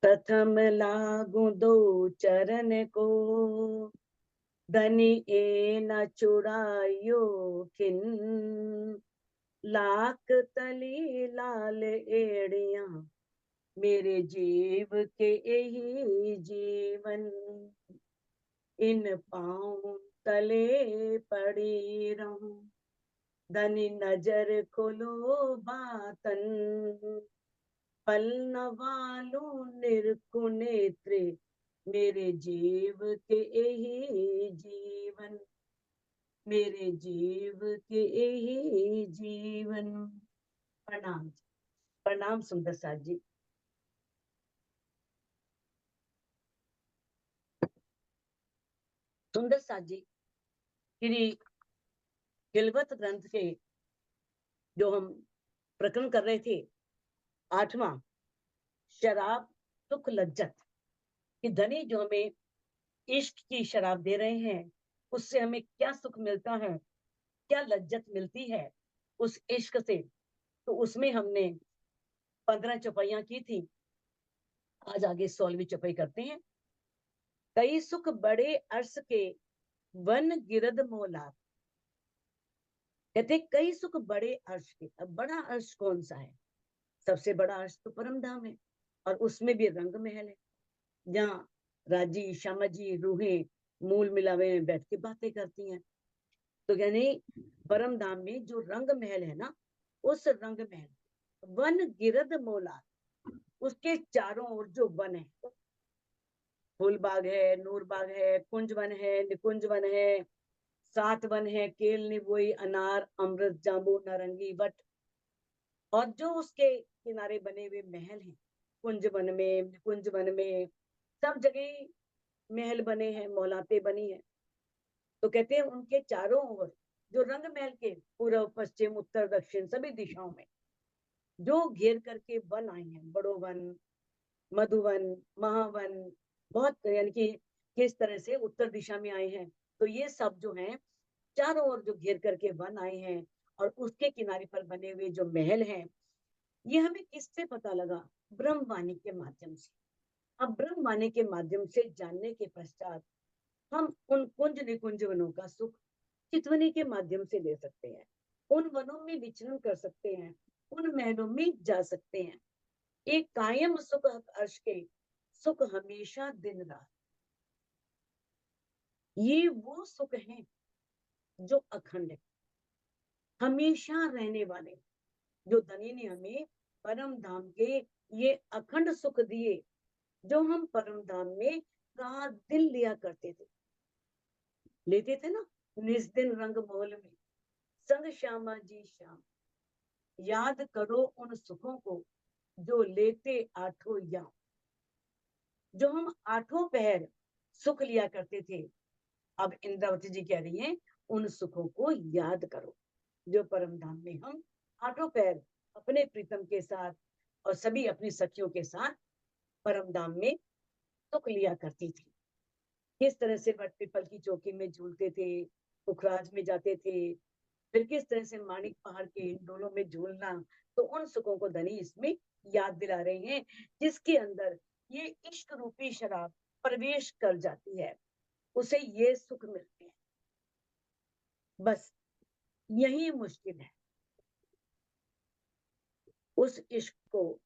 प्रथम लागू दो चरण को, धनी ए न चुरायो खिन। लाख तली लाल एड़िया, मेरे जीव के यही जीवन। इन पाँव तले पड़ी रहूं, धनी नजर खोलो बातन। पल न वालू निरखु नेत्रे, मेरे जीव के यही जीवन। मेरे जीव के यही जीवन। प्रणाम। प्रणाम सुंदर साथ जी। सुंदर साथ जी श्री किलवत ग्रंथ के जो हम प्रकरण कर रहे थे, 8वां, शराब सुख लज्जत, कि धनी जो हमें इश्क की शराब दे रहे हैं, उससे हमें क्या सुख मिलता है, क्या लज्जत मिलती है उस इश्क से। तो उसमें हमने 15 चौपाइयां की थी। आज आगे 16वीं चौपाई करते हैं। कई सुख बड़े अर्श के, वन गिरद मोला। कहते कई सुख बड़े अर्श के। अब बड़ा अर्श कौन सा है? सबसे बड़ा अर्श तो परम धाम है, और उसमें भी रंग महल है, जहाँ राजी श्यामा जी रूहें मूल मिलावे में बैठ के बातें करती हैं। तो यानी परम धाम में जो रंग महल है ना, उस रंग महल वन गिरद मोला, उसके चारों ओर जो वन है, फूल बाग है, नूर बाग है, कुंज वन है, निकुंज वन है, 7 वन है, केल निबोई अनार अमृत जांबू नारंगी वट। और जो उसके किनारे बने हुए महल हैं, कुंज वन में, निकुंज वन में, सब जगह महल बने हैं, मौलाते बनी है। तो कहते हैं उनके चारों ओर जो रंग महल के पूर्व पश्चिम उत्तर दक्षिण सभी दिशाओं में जो घेर करके वन आए हैं, बड़ो वन, मधुवन, महावन, बहुत यानी कि किस तरह से उत्तर दिशा में आए हैं। तो ये सब जो हैं चारों ओर जो घेर करके वन आए हैं, और उसके किनारे पर बने हुए जो महल हैं, ये हमें किससे पता लगा? ब्रह्मवाणी के माध्यम से। अब ब्रह्मवाणी के माध्यम से जानने के पश्चात हम उन कुंज निकुंज वनों का सुख चितवनी के माध्यम से ले सकते हैं, उन वनों में विचरण कर सकते हैं, उन महलों में जा सकते हैं। एक कायम सुख अर्श के, सुख हमेशा दिन रात, ये वो सुख है जो अखंड है, हमेशा रहने वाले। जो धनी ने हमें परम धाम के ये अखंड सुख दिए, जो हम परम धाम में रात दिन लिया करते थे, लेते थे ना, निज दिन रंग मोल में संग श्यामा जी श्याम। याद करो उन सुखों को जो लेते आठों याम। जो हम आठों पहर सुख लिया करते थे, अब इंद्रावती जी कह रही हैं उन सुखों को याद करो, जो परम धाम में हम आठों पहर अपने प्रीतम के साथ और सभी अपनी सखियों के साथ परम धाम में सुख लिया करती थी। किस तरह से वट पीपल की चौकी में झूलते थे, पुखराज में जाते थे, फिर किस तरह से माणिक पहाड़ के इन डोलों में झूलना। तो उन सुखों को धनी इसमें याद दिला रहे हैं, जिसके अंदर ये इश्क रूपी शराब प्रवेश कर जाती है, उसे ये सुख मिलते हैं। बस यही मुश्किल है, उस इश्क को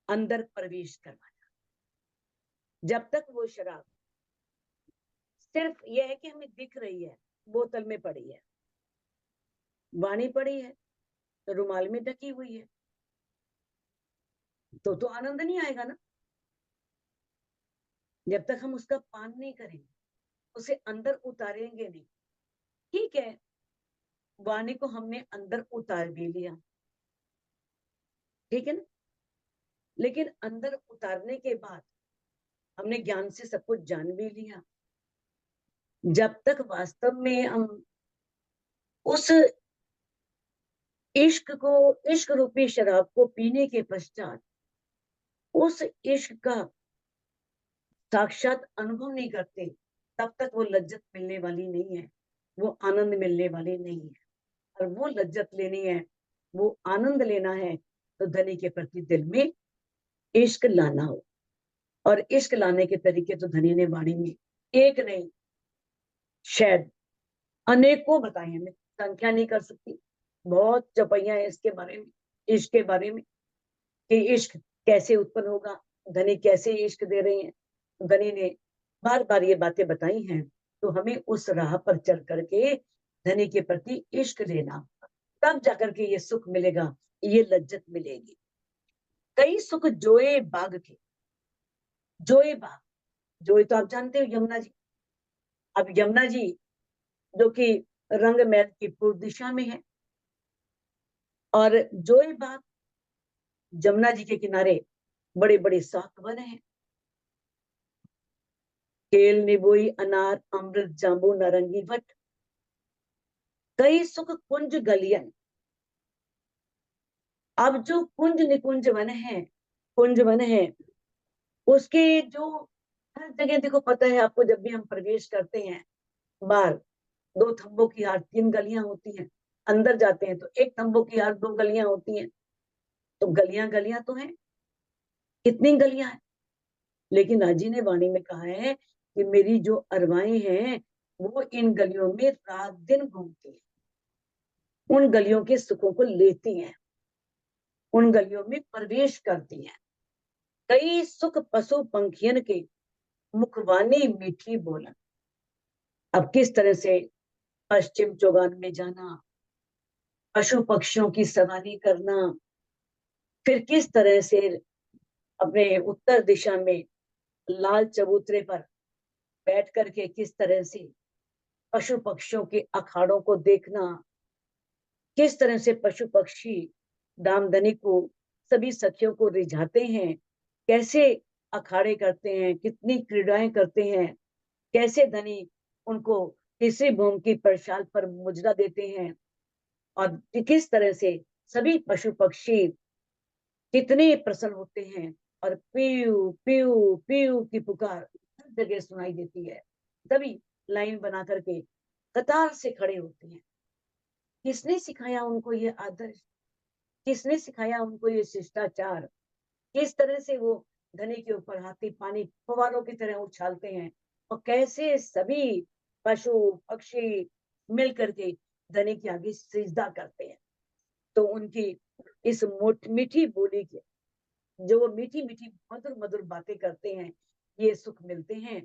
अंदर प्रवेश करवाना। जब तक वो शराब सिर्फ यह है कि हमें दिख रही है, बोतल में पड़ी है, वाणी पड़ी है, रुमाल में ढकी हुई है, तो आनंद नहीं आएगा ना। जब तक हम उसका पान नहीं करेंगे, उसे अंदर उतारेंगे नहीं। ठीक है, वाणी को हमने अंदर उतार भी लिया, ठीक है ना, लेकिन अंदर उतारने के बाद हमने ज्ञान से सब कुछ जान भी लिया। जब तक वास्तव में हम उस इश्क को, इश्क रूपी शराब को पीने के पश्चात उस इश्क का साक्षात अनुभव नहीं करते, तब तक वो लज्जत मिलने वाली नहीं है, वो आनंद मिलने वाली नहीं है। और वो लज्जत लेनी है, वो आनंद लेना है, तो धनी के प्रति दिल में इश्क लाना हो। और इश्क लाने के तरीके तो धनी ने वाणी में एक नहीं शायद अनेकों बताए हैं, मैं संख्या नहीं कर सकती। बहुत चौपाइयां है इसके बारे में, इश्क के बारे में, कि इश्क कैसे उत्पन्न होगा, धनी कैसे इश्क दे रहे हैं। धनी ने बार बार ये बातें बताई हैं, तो हमें उस राह पर चल करके धनी के प्रति इश्क लेना, तब जाकर के ये सुख मिलेगा, ये लज्जत मिलेगी। कई सुख जोए बाग के, जोए बाग, जोए तो आप जानते हो यमुना जी। अब यमुना जी जो कि रंग महल की पूर्व दिशा में है, और जोए बाग जमुना जी के किनारे बड़े बड़े साख वन हैं, केल निबोई अनार अमृत जांबू नारंगी वट, कई सुख कुंज गलियन। अब जो कुंज निकुंज वन है, कुंज वन है, उसके जो हर जगह देखो, पता है आपको, जब भी हम प्रवेश करते हैं बाहर, दो थंबों की हार तीन गलियां होती हैं, अंदर जाते हैं तो एक थंबों की हार दो गलियां होती हैं। तो गलियां गलियां तो हैं, कितनी गलियां हैं, लेकिन अजी ने वाणी में कहा है कि मेरी जो अरवाएं हैं वो इन गलियों में रात दिन घूमती हैं, उन गलियों के सुखों को लेती हैं, उन गलियों में प्रवेश करती हैं। कई सुख पशु पंखियन के मुखवानी मीठी बोलन। अब किस तरह से पश्चिम चौगान में जाना, पशु पक्षियों की सवारी करना, फिर किस तरह से अपने उत्तर दिशा में लाल चबूतरे पर बैठ करके किस तरह से पशु पक्षियों के अखाड़ों को देखना, किस तरह से पशु पक्षी दामदनी को, सभी सखियों को रिझाते हैं, कैसे अखाड़े करते हैं, कितनी क्रीड़ाएं करते हैं, कैसे धनी उनको तीसरी भूमि की परशाल पर मुजरा देते हैं, और किस तरह से सभी पशु पक्षी कितने प्रसन्न होते हैं, और पीयू पीयू पीयू की पुकार हर जगह सुनाई देती है। तभी लाइन बना करके कतार से खड़े होते हैं। किसने सिखाया उनको ये आदर्श, किसने सिखाया उनको ये शिष्टाचार, किस तरह से वो धनी के ऊपर हाथी पानी फवारों की तरह उछालते हैं, और कैसे सभी पशु पक्षी मिल करके धनी के आगे सिजदा करते हैं। तो उनकी इस मीठी बोली के, जो वो मीठी मीठी मधुर मधुर बातें करते हैं, ये सुख मिलते हैं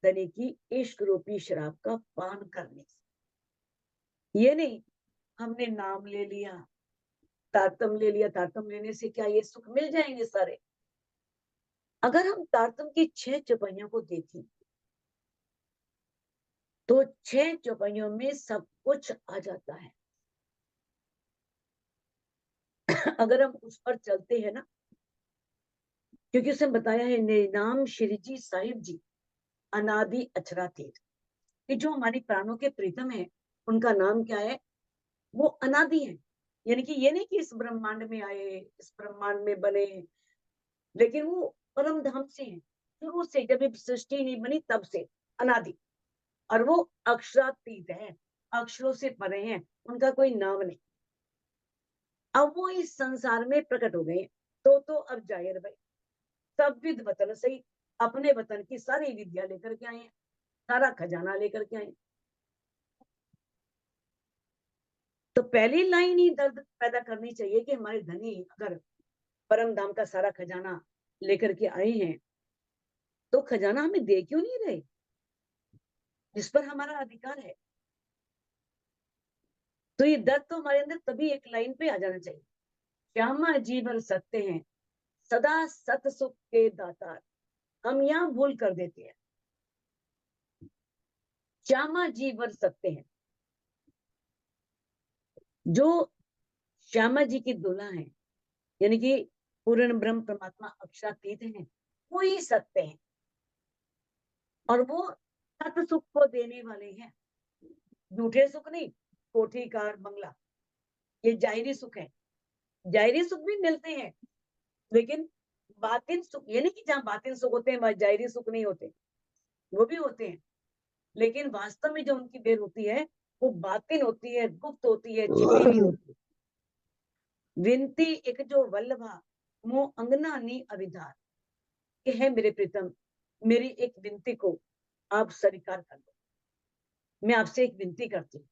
धनी की इश्क रूपी शराब का पान करने से। ये नहीं हमने नाम ले लिया, तारतम ले लिया, तारतम लेने से क्या ये सुख मिल जाएंगे सारे? अगर हम तारतम की 6 चौपाइयों को देखें तो 6 चौपाइयों में सब कुछ आ जाता है। अगर हम उस पर चलते हैं ना, क्योंकि उसने बताया है नाम श्री जी साहिब जी अनादि अचरा तीर्थ, कि जो हमारी प्राणों के प्रीतम है उनका नाम क्या है, वो अनादि है। यानी कि ये नहीं कि इस ब्रह्मांड में आए, इस ब्रह्मांड में बने, लेकिन वो परम धाम से है, शुरू से, जब सृष्टि नहीं बनी तब से अनादि। और वो अक्षरातीत है, अक्षरों से परे हैं, उनका कोई नाम नहीं। अब वो इस संसार में प्रकट हो गए, तो अब जाहिर भाई सब विद वतन सही, अपने वतन की सारी विद्या लेकर के आए हैं, सारा खजाना लेकर के आए। तो पहली लाइन ही दर्द पैदा करनी चाहिए कि हमारे धनी अगर परम धाम का सारा खजाना लेकर के आए हैं, तो खजाना हमें दे क्यों नहीं रहे, जिस पर हमारा अधिकार है। तो ये दर्द तो हमारे अंदर तभी एक लाइन पे आ जाना चाहिए। श्यामा जी भर सकते हैं सदा सत सुख के दातार, हम यहाँ भूल कर देते हैं। श्यामा जी भर सकते हैं, जो श्यामा जी की दुल्हा है, यानी कि पूर्ण ब्रह्म परमात्मा अक्षरातीत हैं, वो ही सत्य हैं, और वो सत सुख को देने वाले हैं, झूठे सुख नहीं। कोठी कार बंगला ये जाहिरी सुख है, जाहिरी सुख भी मिलते हैं, लेकिन बातिन सुख, ये नहीं कि जहाँ बातिन सुख होते हैं वहां जाहिरी सुख नहीं होते, वो भी होते हैं, लेकिन वास्तव में जो उनकी बेर होती है वो बातिन होती है, गुप्त होती है, छिपी हुई होती है। विनती एक जो वल्लभा मो अंगना नी अविधार, कि है मेरे प्रीतम, मेरी एक विनती को आप स्वीकार कर लो। मैं आपसे एक विनती करती हूँ।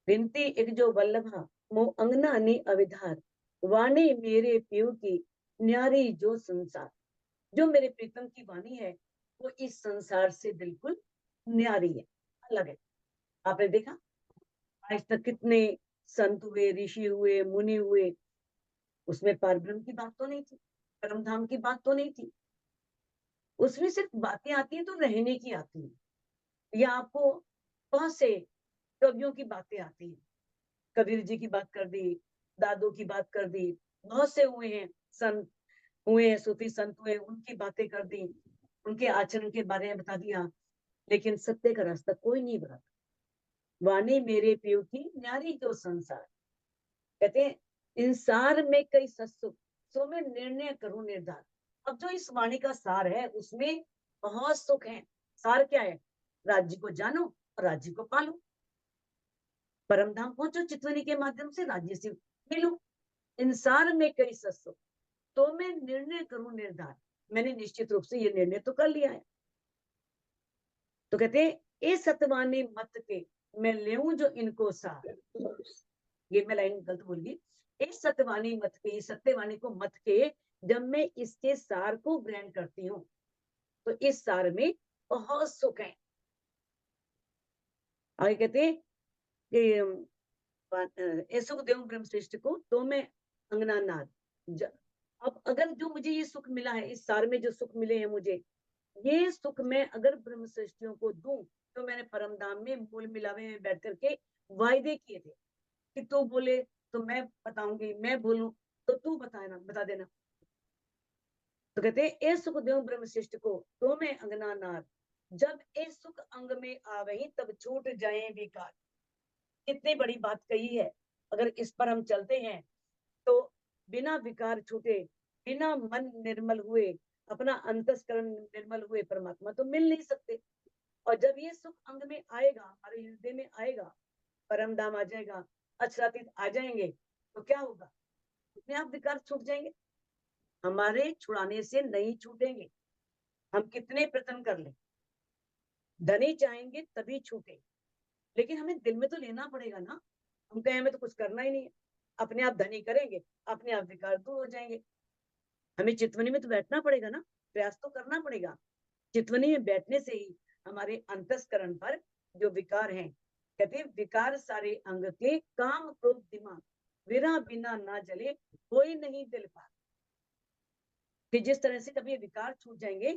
विनती एक जो वल्लभा मो अंगना नी अविधार, वाणी मेरे प्यू की न्यारी जो संसार। जो मेरे प्रीतम की वाणी है वो इस संसार से बिल्कुल न्यारी है, अलग है। आपने देखा आज तक कितने संत हुए, ऋषि हुए, मुनि हुए, उसमें परब्रह्म की बात तो नहीं थी, परम धाम की बात तो नहीं थी। उसमें सिर्फ बातें आती हैं तो रहने की आती है। या आपको बहुत से कवियों की बातें आती हैं, कबीर जी की बात कर दी, दादू की बात कर दी, बहुत से हुए हैं संत, हुए हैं सूफी संत हुए, उनकी बातें कर दी, उनके आचरण के बारे में बता दिया, लेकिन सत्य का रास्ता कोई नहीं बताता। वाणी मेरे प्रिय की न्यारी जो संसार, कहते हैं इंसार में कई सत्सुख, सो मैं निर्णय करूं निर्धार। अब जो इस वाणी का सार है उसमें बहुत सुख है। सार क्या है? राज्य को जानो और राज्य को पालो, परम धाम पहुंचो, चितवनी के माध्यम से राज्य से मिलो। इंसार में कई सत्सुख, तो मैं निर्णय करूं निर्धार। मैंने निश्चित रूप से ये निर्णय तो कर लिया है। तो कहते हैं ए सतवानी मत के मैं लेऊं जो इनको सार। ये मैं लाइन गलत बोल गई। इस सत्यवाणी मत के, सत्यवाणी को मत के जब मैं इसके सार को ग्रहण करती हूँ तो इस सार में बहुत सुख है। आगे कहते हैं कि सुख देव ब्रह्म श्रेष्ठ को तो मैं अंगना नाद। अब अगर जो मुझे ये सुख मिला है, इस सार में जो सुख मिले हैं मुझे, ये सुख मैं अगर ब्रह्म श्रेष्ठियों को दूं, तो मैंने परम धाम में मूल मिलावे में बैठ करके वायदे किए थे कि तू बोले तो मैं बताऊंगी, मैं बोलूं तो तू बताना, बता देना। तो कहते हैं ए सुख देव ब्रह्म श्रेष्ठ को तो मैं अंगना नार, जब ए सुख अंग में आवही तब छूट जाए विकार। कितनी बड़ी बात कही है। अगर इस पर हम चलते हैं तो बिना विकार छूटे, बिना मन निर्मल हुए, अपना अंतस्करण निर्मल हुए परमात्मा तो मिल नहीं सकते। और जब ये सुख अंग में आएगा, हमारे हृदय में आएगा, परम धाम आ जाएगा, अक्षरातीत आ जाएंगे, तो क्या होगा? अपने आप विकार छूट जाएंगे, हमारे छुड़ाने से नहीं छूटेंगे। हम कितने प्रयत्न कर लें, धनी चाहेंगे तभी छूटे, लेकिन हमें दिल में तो लेना पड़ेगा ना। हम कहें हमें तो कुछ करना ही नहीं है, अपने आप धनी करेंगे, अपने आप विकार दूर हो जाएंगे। हमें चितवनी में तो बैठना पड़ेगा ना, प्रयास तो करना पड़ेगा। चितवनी में बैठने से ही हमारे अंतस्करण पर जो विकार हैं, कहते हैं विकार सारे अंग के काम क्रोध दिमाग, विरह बिना ना जले कोई नहीं दिल पार। कि जिस तरह से कभी विकार छूट जाएंगे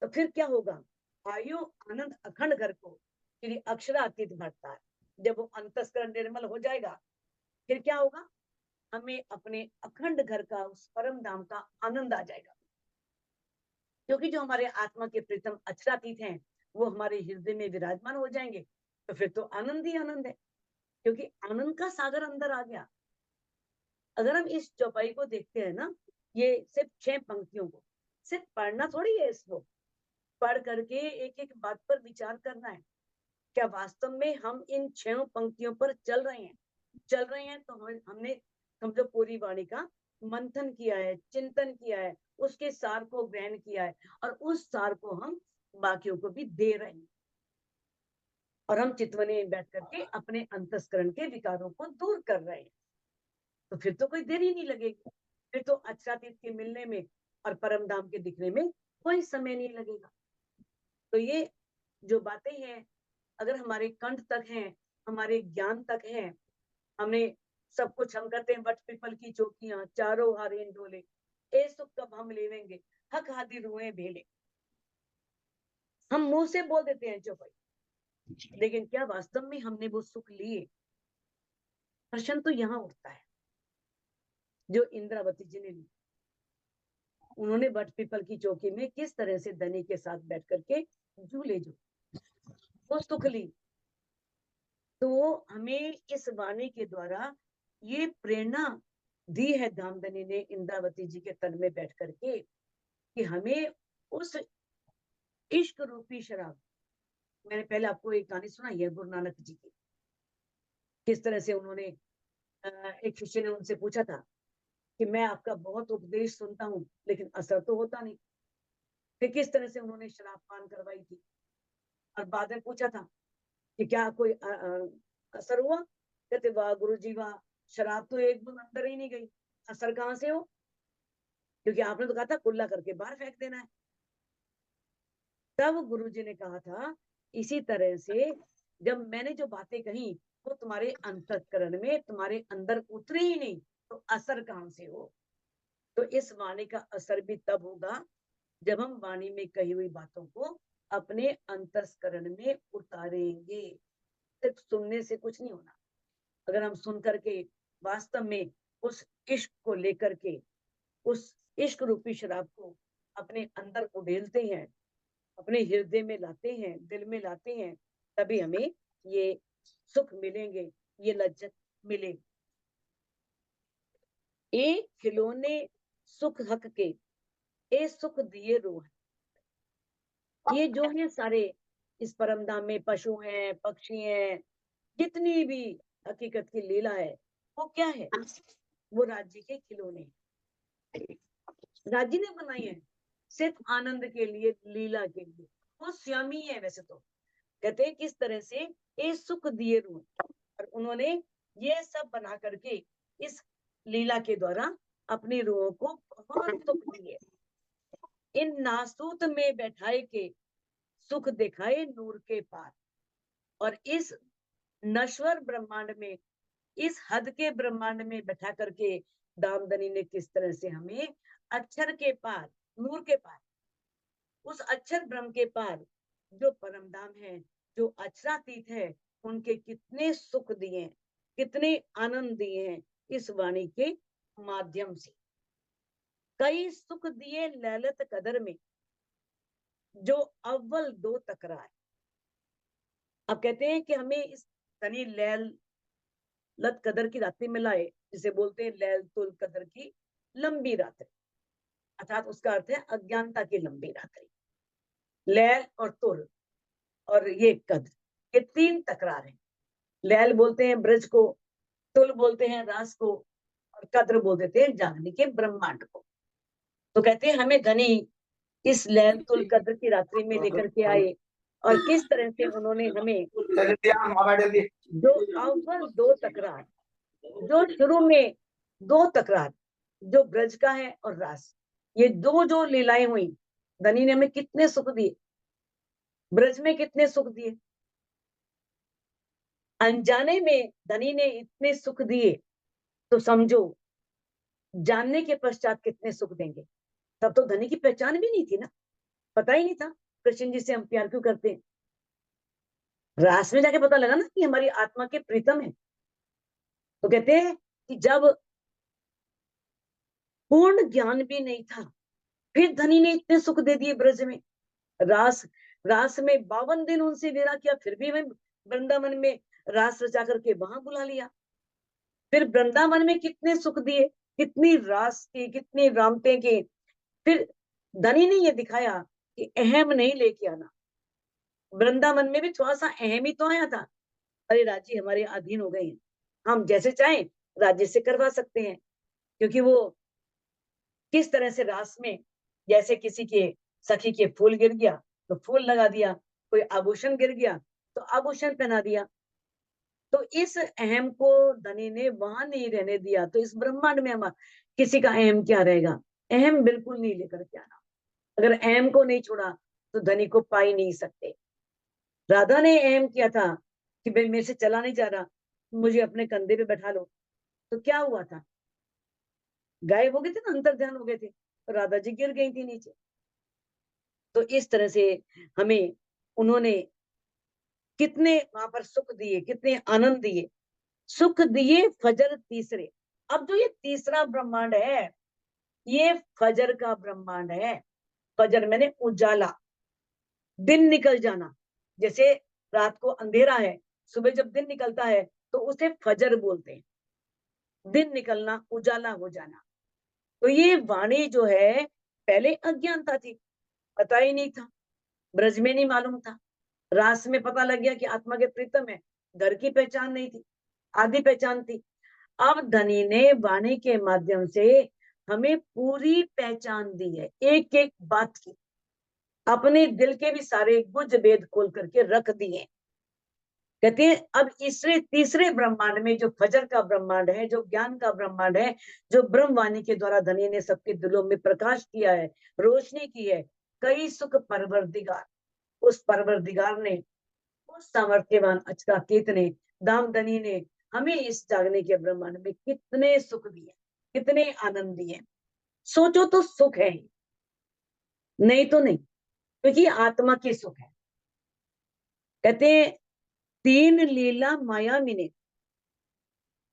तो फिर क्या होगा? आयु आनंद अखंड घर को फिर अक्षरातीत भरता है। जब वो अंतस्करण निर्मल हो जाएगा फिर क्या होगा? हमें अपने अखंड घर का, उस परम धाम का आनंद आ जाएगा। क्योंकि जो हमारे आत्मा के प्रीतम अक्षरातीत हैं वो हमारे हृदय में विराजमान हो जाएंगे, तो फिर तो आनंद ही आनंद है, क्योंकि आनंद का सागर अंदर आ गया। अगर हम इस चौपाई को देखते हैं ना, ये सिर्फ 6 पंक्तियों को सिर्फ पढ़ना थोड़ी है, इसको पढ़ करके एक एक बात पर विचार करना है। क्या वास्तव में हम इन 6 पंक्तियों पर चल रहे हैं? चल रहे हैं तो हमने समझो पूरी वाणी का मंथन किया है, चिंतन किया है, उसके सार को ग्रहण किया है, और उस सार को हम बाकियों को भी दे रहे हैं। और हम चितवनी में बैठ करके अपने अंतस्करण के विकारों को दूर कर रहे हैं। तो फिर तो कोई देर ही नहीं लगेगी, फिर तो अक्षरातीत के मिलने में और परम धाम के दिखने में कोई समय नहीं लगेगा। तो ये जो बातें हैं अगर हमारे कंठ तक हैं, हमारे ज्ञान तक हैं, हमने सब कुछ, हम कहते हैं बट पीपल की चौकियां चारों हारें डोले, ए सुख कब हम लेवेंगे, हक हाथी रुए भेले। हम मुंह से बोल देते हैं चौपाई, लेकिन क्या वास्तव में हमने वो सुख लिए? प्रश्न तो यहाँ उठता है। जो इंद्रावती जी ने ली, उन्होंने बट पीपल की चौकी में किस तरह से धनी के साथ बैठ करके झूले जो वो सुख ली। तो हमें इस वाणी के द्वारा ये प्रेरणा दी है धामधनी ने इंद्रावती जी के तन में बैठ करके, कि हमें उस इश्क रूपी शराब, मैंने पहले आपको एक कहानी सुनाई है गुरु नानक जी की, किस तरह से उन्होंने एक शिष्य ने उनसे पूछा था कि मैं आपका बहुत उपदेश सुनता हूँ लेकिन असर तो होता नहीं। फिर किस तरह से उन्होंने शराब पान करवाई थी और बाद में पूछा था कि क्या कोई असर हुआ? कहते वाह गुरु जी वाह, शराब तो एक बूंद अंदर ही नहीं गई, असर कहाँ से हो? क्योंकि आपने तो कहा था कुल्ला करके बाहर फेंक देना है। तब गुरु जी ने कहा था इसी तरह से जब मैंने जो बातें कही वो तुम्हारे अंतःकरण में, तुम्हारे अंदर उतरी ही नहीं, तो असर कहाँ से हो? तो इस वाणी का असर भी तब होगा जब हम वाणी में कही हुई बातों को अपने अंतःकरण में उतारेंगे। सिर्फ सुनने से कुछ नहीं होना। अगर हम सुन करके वास्तव में उस इश्क को लेकर के, उस इश्क रूपी शराब को अपने अंदर उड़ेलते हैं, अपने हृदय में लाते हैं, दिल में लाते हैं, तभी हमें ये सुख मिलेंगे, ये लज्जत मिलेगी। ए खिलौने सुख हक के, ए सुख दिए रूह। ये जो है सारे इस परम धाम में पशु हैं, पक्षी हैं, जितनी भी हकीकत की लीला है, वो क्या है? वो राज्य के खिलौने राज्य ने बनाई है सिर्फ आनंद के लिए, लीला के लिए। वो स्वयं ही है वैसे तो। कहते हैं किस तरह से ये सुख दिए रूह, और उन्होंने ये सब बना करके इस लीला के द्वारा अपनी रूहों को बहुत सुख दिए। इन नासूत में बैठाए के सुख दिखाए नूर के पार। और इस नश्वर ब्रह्मांड में, इस हद के ब्रह्मांड में बैठा करके दामदनी ने किस तरह से हमें अक्षर के पार, नूर के पार, उस अक्षर ब्रह्म के पार जो परम धाम है, जो अक्षरातीत है, उनके कितने सुख दिए, कितने आनंद दिए हैं इस वाणी के माध्यम से। कई सुख दिए ललित कदर में, जो अव्वल दो तकरार। अब कहते हैं कि हमें इस धनी लैल लत कदर की रात्रि में लाए, जिसे बोलते हैं लैल तुल कदर की लंबी रात्रि, अर्थात उसका अर्थ है अज्ञानता की लंबी रात्रि। लैल और तुल और ये कद्र, ये तीन तकरार है। लैल बोलते हैं ब्रज को, तुल बोलते हैं रास को, और कद्र बोल देते हैं जागने के ब्रह्मांड को। तो कहते हैं हमें धनी इस लैल तुल कद्र की रात्रि में लेकर के आए, और किस तरह से उन्होंने हमें जो अव्वल दो तकरार, जो शुरू में दो तकरार, जो ब्रज का है और रास, ये दो जो लीलाएं हुई, धनी ने हमें कितने सुख दिए, ब्रज में कितने सुख दिए, अनजाने में धनी ने इतने सुख दिए, तो समझो जानने के पश्चात कितने सुख देंगे। तब तो धनी की पहचान भी नहीं थी ना, पता ही नहीं था कृष्ण जी से हम प्यार क्यों करते हैं। रास में जाके पता लगा ना कि हमारी आत्मा के प्रीतम है। तो कहते हैं कि जब पूर्ण ज्ञान भी नहीं था, फिर धनी ने इतने सुख दे दिए ब्रज में। रास रास में 52 दिन उनसे विरा किया, फिर भी हमें वृंदावन में रास रचा करके वहां बुला लिया। फिर वृंदावन में कितने सुख दिए, कितनी रास की, कितनी रामते की। फिर धनी ने ये दिखाया कि अहम नहीं लेके आना। वृंदावन में भी थोड़ा सा अहम ही तो आया था, अरे राज्य हमारे अधीन हो गए हैं, हम जैसे चाहें राज्य से करवा सकते हैं। क्योंकि वो किस तरह से रास में, जैसे किसी के सखी के फूल गिर गया तो फूल लगा दिया, कोई आभूषण गिर गया तो आभूषण पहना दिया। तो इस अहम को धनी ने वहां नहीं रहने दिया, तो इस ब्रह्मांड में हम किसी का अहम क्या रहेगा? अहम बिल्कुल नहीं लेकर के आना। अगर अहम को नहीं छोड़ा तो धनी को पा ही नहीं सकते। राधा ने अहम किया था कि भाई मेरे से चला नहीं जा रहा, मुझे अपने कंधे पे बैठा लो, तो क्या हुआ था? गायब हो गए थे ना, अंतर ध्यान हो गए थे, तो राधा जी गिर गई थी नीचे। तो इस तरह से हमें उन्होंने कितने वहां पर सुख दिए, कितने आनंद दिए, सुख दिए फजर तीसरे। अब जो ये तीसरा ब्रह्मांड है, ये फजर का ब्रह्मांड है। फजर मैंने उजाला, दिन निकल जाना। जैसे रात को अंधेरा है, सुबह जब दिन निकलता है तो उसे फजर बोलते हैं, दिन निकलना, उजाला हो जाना। तो ये वाणी जो है, पहले अज्ञानता थी, पता ही नहीं था, ब्रज में नहीं मालूम था, रास में पता लग गया कि आत्मा के प्रीतम है, घर की पहचान नहीं थी, आधी पहचान थी। अब धनी ने वाणी के माध्यम से हमें पूरी पहचान दी है, एक एक बात की, अपने दिल के भी सारे गुज भेद खोल करके रख दिए। कहते हैं अब इससे तीसरे ब्रह्मांड में, जो फजर का ब्रह्मांड है, जो ज्ञान का ब्रह्मांड है, जो ब्रह्मवाणी के द्वारा धनी ने सबके दिलों में प्रकाश किया है, रोशनी की है, कई सुख परवरदिगार, उस परवरदिगार ने, उस सामर्थ्यवान अचकाकेत ने, दामदनी ने हमें इस जागने के ब्रह्मांड में कितने सुख दिए, कितने आनंद दिए। सोचो तो सुख है, नहीं तो नहीं, क्योंकि आत्मा की सुख है। कहते हैं तीन लीला माया मिने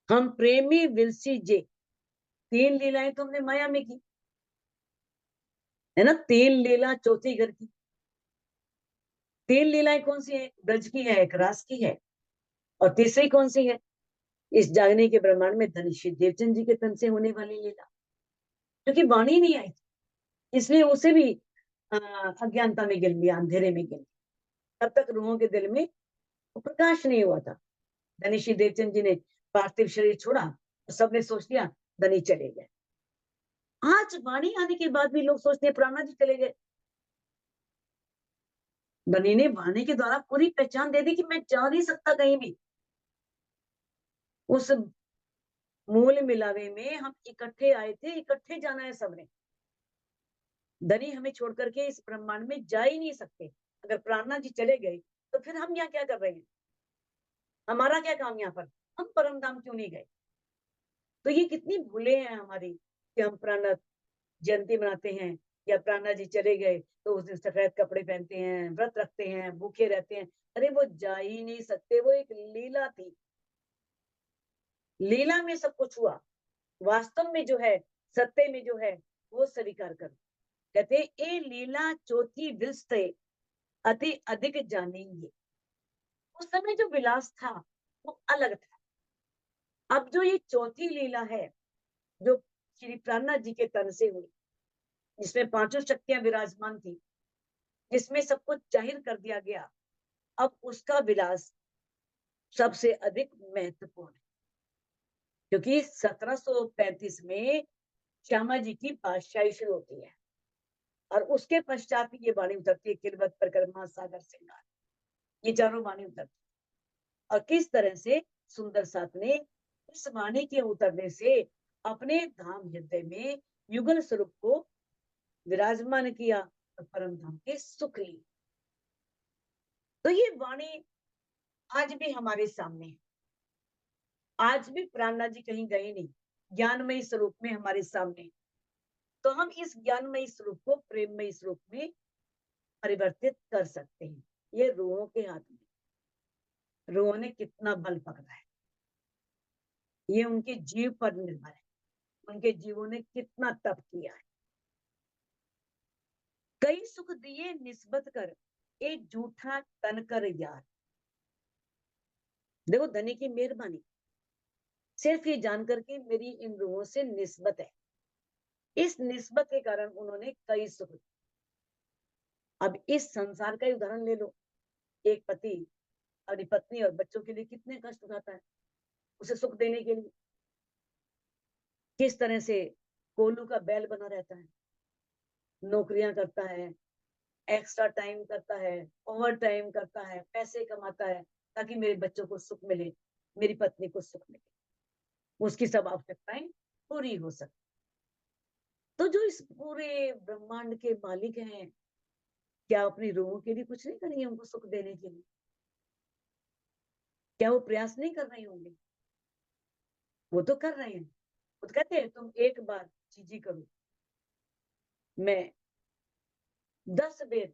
हम प्रेमी विलसी जे, तीन लीलाएं तुमने माया में की है ना, तीन लीला चौथी घर की। तीन लीलाएं कौन सी है? ब्रज की है, एक रास की है, और तीसरी कौन सी है? इस जागने के ब्रह्मांड में धनुषी देवचंद जी के तन से होने वाली लीला, क्योंकि वाणी नहीं आई थी, इसलिए उसे भी अज्ञानता में गिर लिया, अंधेरे में गिर लिया। तब तक रूहों के दिल में वो प्रकाश नहीं हुआ था। धनुषी देवचंद जी ने पार्थिव शरीर छोड़ा, तो सबने सोच लिया धनी चले गए। आज वाणी आने के बाद भी लोग सोचते हैं प्राणा जी चले गए। धनी ने वाणी के द्वारा पूरी पहचान दे दी कि मैं जा नहीं सकता कहीं भी। उस मूल मिलावे में हम इकट्ठे आए थे, इकट्ठे जाना है सबने। धनी हमें छोड़ करके इस ब्रह्मांड में जा ही नहीं सकते। अगर प्राणनाथ जी चले गए तो फिर हम यहाँ क्या कर रहे हैं? हमारा क्या काम यहाँ पर? हम परम धाम क्यों नहीं गए? तो ये कितनी भूले हैं हमारी कि हम प्राणनाथ जयंती मनाते हैं, या प्राणनाथ जी चले गए तो उस दिन सफेद कपड़े पहनते हैं, व्रत रखते हैं, भूखे रहते हैं। अरे वो जा ही नहीं सकते, वो एक लीला थी, लीला में सब कुछ हुआ। वास्तव में जो है, सत्य में जो है, वो स्वीकार कर। कहते ए लीला चौथी विस्ते अति अधिक जानेंगे। उस समय जो विलास था वो अलग था। अब जो ये चौथी लीला है, जो श्री प्राणनाथ जी के तन से हुई, जिसमें पांचों शक्तियां विराजमान थी, जिसमें सब कुछ जाहिर कर दिया गया, अब उसका विलास सबसे अधिक महत्वपूर्ण है। क्योंकि 1735 में श्यामा जी की पातशाही शुरू होती है, और उसके पश्चात ये वाणी उतरती है, किलवत परिक्रमा सागर श्रृंगार, ये चारों वाणी उतरती है। और किस तरह से सुंदर साथ ने इस वाणी के उतरने से अपने धाम हृदय में युगल स्वरूप को विराजमान किया और परम धाम के सुख ली। तो ये वाणी आज भी हमारे सामने है। आज भी प्राणनाथ जी कहीं गए नहीं, ज्ञानमयी स्वरूप में हमारे सामने। तो हम इस ज्ञानमयी स्वरूप को प्रेममयी स्वरूप में परिवर्तित कर सकते हैं। ये रूहों के हाथ में, रूहों ने कितना बल पकड़ा है, ये उनके जीव पर निर्भर है, उनके जीवों ने कितना तप किया है। कई सुख दिए निस्बत कर एक झूठा तन कर यार। देखो धनी की मेहरबानी, सिर्फ ये जानकर के मेरी इन रूहों से निस्बत है, इस निस्बत के कारण उन्होंने कई सुख। अब इस संसार का ही उदाहरण ले लो। एक पति अपनी पत्नी और बच्चों के लिए कितने कष्ट उठाता है, उसे सुख देने के लिए। किस तरह से कोलू का बैल बना रहता है, नौकरियां करता है, एक्स्ट्रा टाइम करता है, ओवर टाइम करता है, पैसे कमाता है, ताकि मेरे बच्चों को सुख मिले, मेरी पत्नी को सुख मिले, उसकी सब आवश्यकताएं पूरी हो सके। तो जो इस पूरे ब्रह्मांड के मालिक हैं, क्या अपनी रूहों के लिए कुछ नहीं करेंगे उनको सुख देने के लिए? क्या वो प्रयास नहीं कर रहे होंगे? वो तो कर रहे हैं। वो तो कहते हैं तुम एक बार जी करो, मैं 10 बेर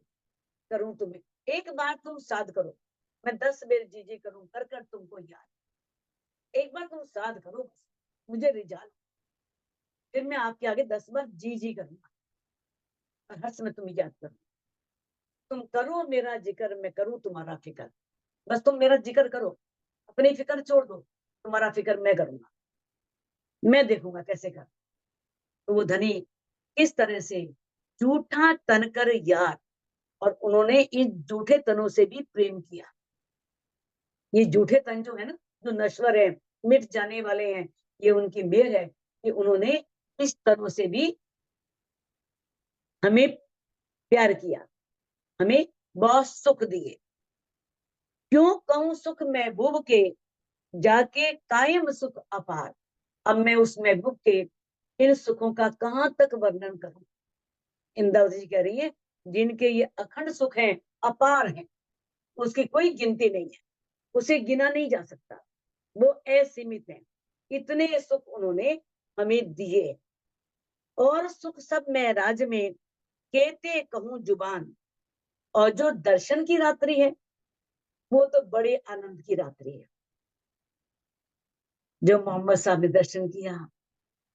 करूं तुम्हें। एक बार तुम साध करो, मैं 10 बेर जी करूं, कर कर तुमको याद। एक बार तुम साध करो, बस मुझे रिझा लो, फिर मैं आपके आगे 10 बार जी करूंगा, और हर समय तुम्हें याद करूंगा। तुम करो मेरा जिक्र, मैं करूं तुम्हारा फिक्र। बस तुम मेरा जिक्र करो, अपनी फिक्र छोड़ दो, तुम्हारा फिक्र मैं करूंगा, मैं देखूंगा कैसे कर। तो वो धनी इस तरह से झूठा तन कर यार, और उन्होंने इन झूठे तनों से भी प्रेम किया। ये झूठे तन जो है ना, जो नश्वर है, मिट जाने वाले हैं, ये उनकी मेहर है कि उन्होंने इस तरह से भी हमें प्यार किया, हमें बहुत सुख दिए। क्यों कहूं सुख महबूब के, जाके कायम सुख अपार। अब मैं उस महबूब के इन सुखों का कहां तक वर्णन करूं। इंदावती जी कह रही है जिनके ये अखंड सुख हैं, अपार हैं, उसकी कोई गिनती नहीं है, उसे गिना नहीं जा सकता, वो असीमित है। इतने सुख उन्होंने हमें दिए। और सुख सब महराज में कहते कहूं जुबान। और जो दर्शन की रात्रि है वो तो बड़े आनंद की रात्रि है। जो मोहम्मद साहब ने दर्शन किया,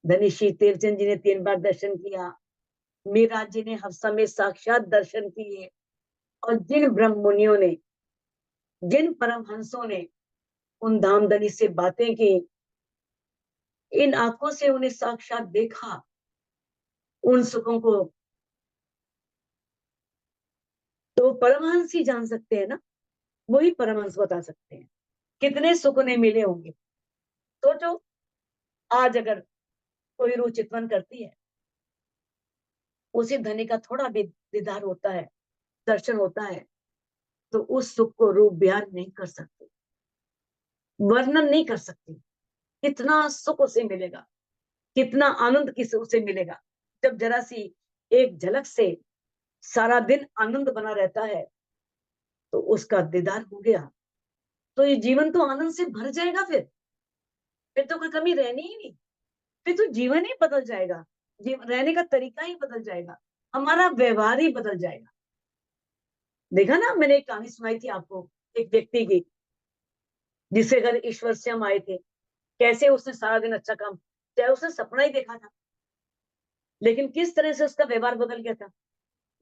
धनीश्री देवचंद जी ने 3 बार दर्शन किया, मीरा जी ने हफ्सा में साक्षात दर्शन किए, और जिन ब्रह्म मुनियों ने, जिन परमहंसों ने उन धामधनी से बातें की, इन आंखों से उन्हें साक्षात देखा, उन सुखों को तो परमहंस ही जान सकते हैं ना, वही परमहंस बता सकते हैं कितने सुख उन्हें मिले होंगे। सोचो, आज अगर कोई रूह चितवन करती है, उसी धनी का थोड़ा भी दीदार होता है, दर्शन होता है, तो उस सुख को रूह बयान नहीं कर सकती, वर्णन नहीं कर सकती। कितना सुख उसे मिलेगा, कितना आनंद किस उसे मिलेगा। जब जरा सी एक झलक से सारा दिन आनंद बना रहता है, तो उसका दीदार हो गया, तो ये जीवन तो आनंद से भर जाएगा। फिर तो कोई कमी रहनी ही नहीं, फिर तो जीवन ही बदल जाएगा, रहने का तरीका ही बदल जाएगा, हमारा व्यवहार ही बदल जाएगा। देखा ना, मैंने एक कहानी सुनाई थी आपको, एक व्यक्ति की जिसके घर ईश्वर से हम आए थे। कैसे उसने सारा दिन अच्छा काम, चाहे उसने सपना ही देखा था, लेकिन किस तरह से उसका व्यवहार बदल गया था।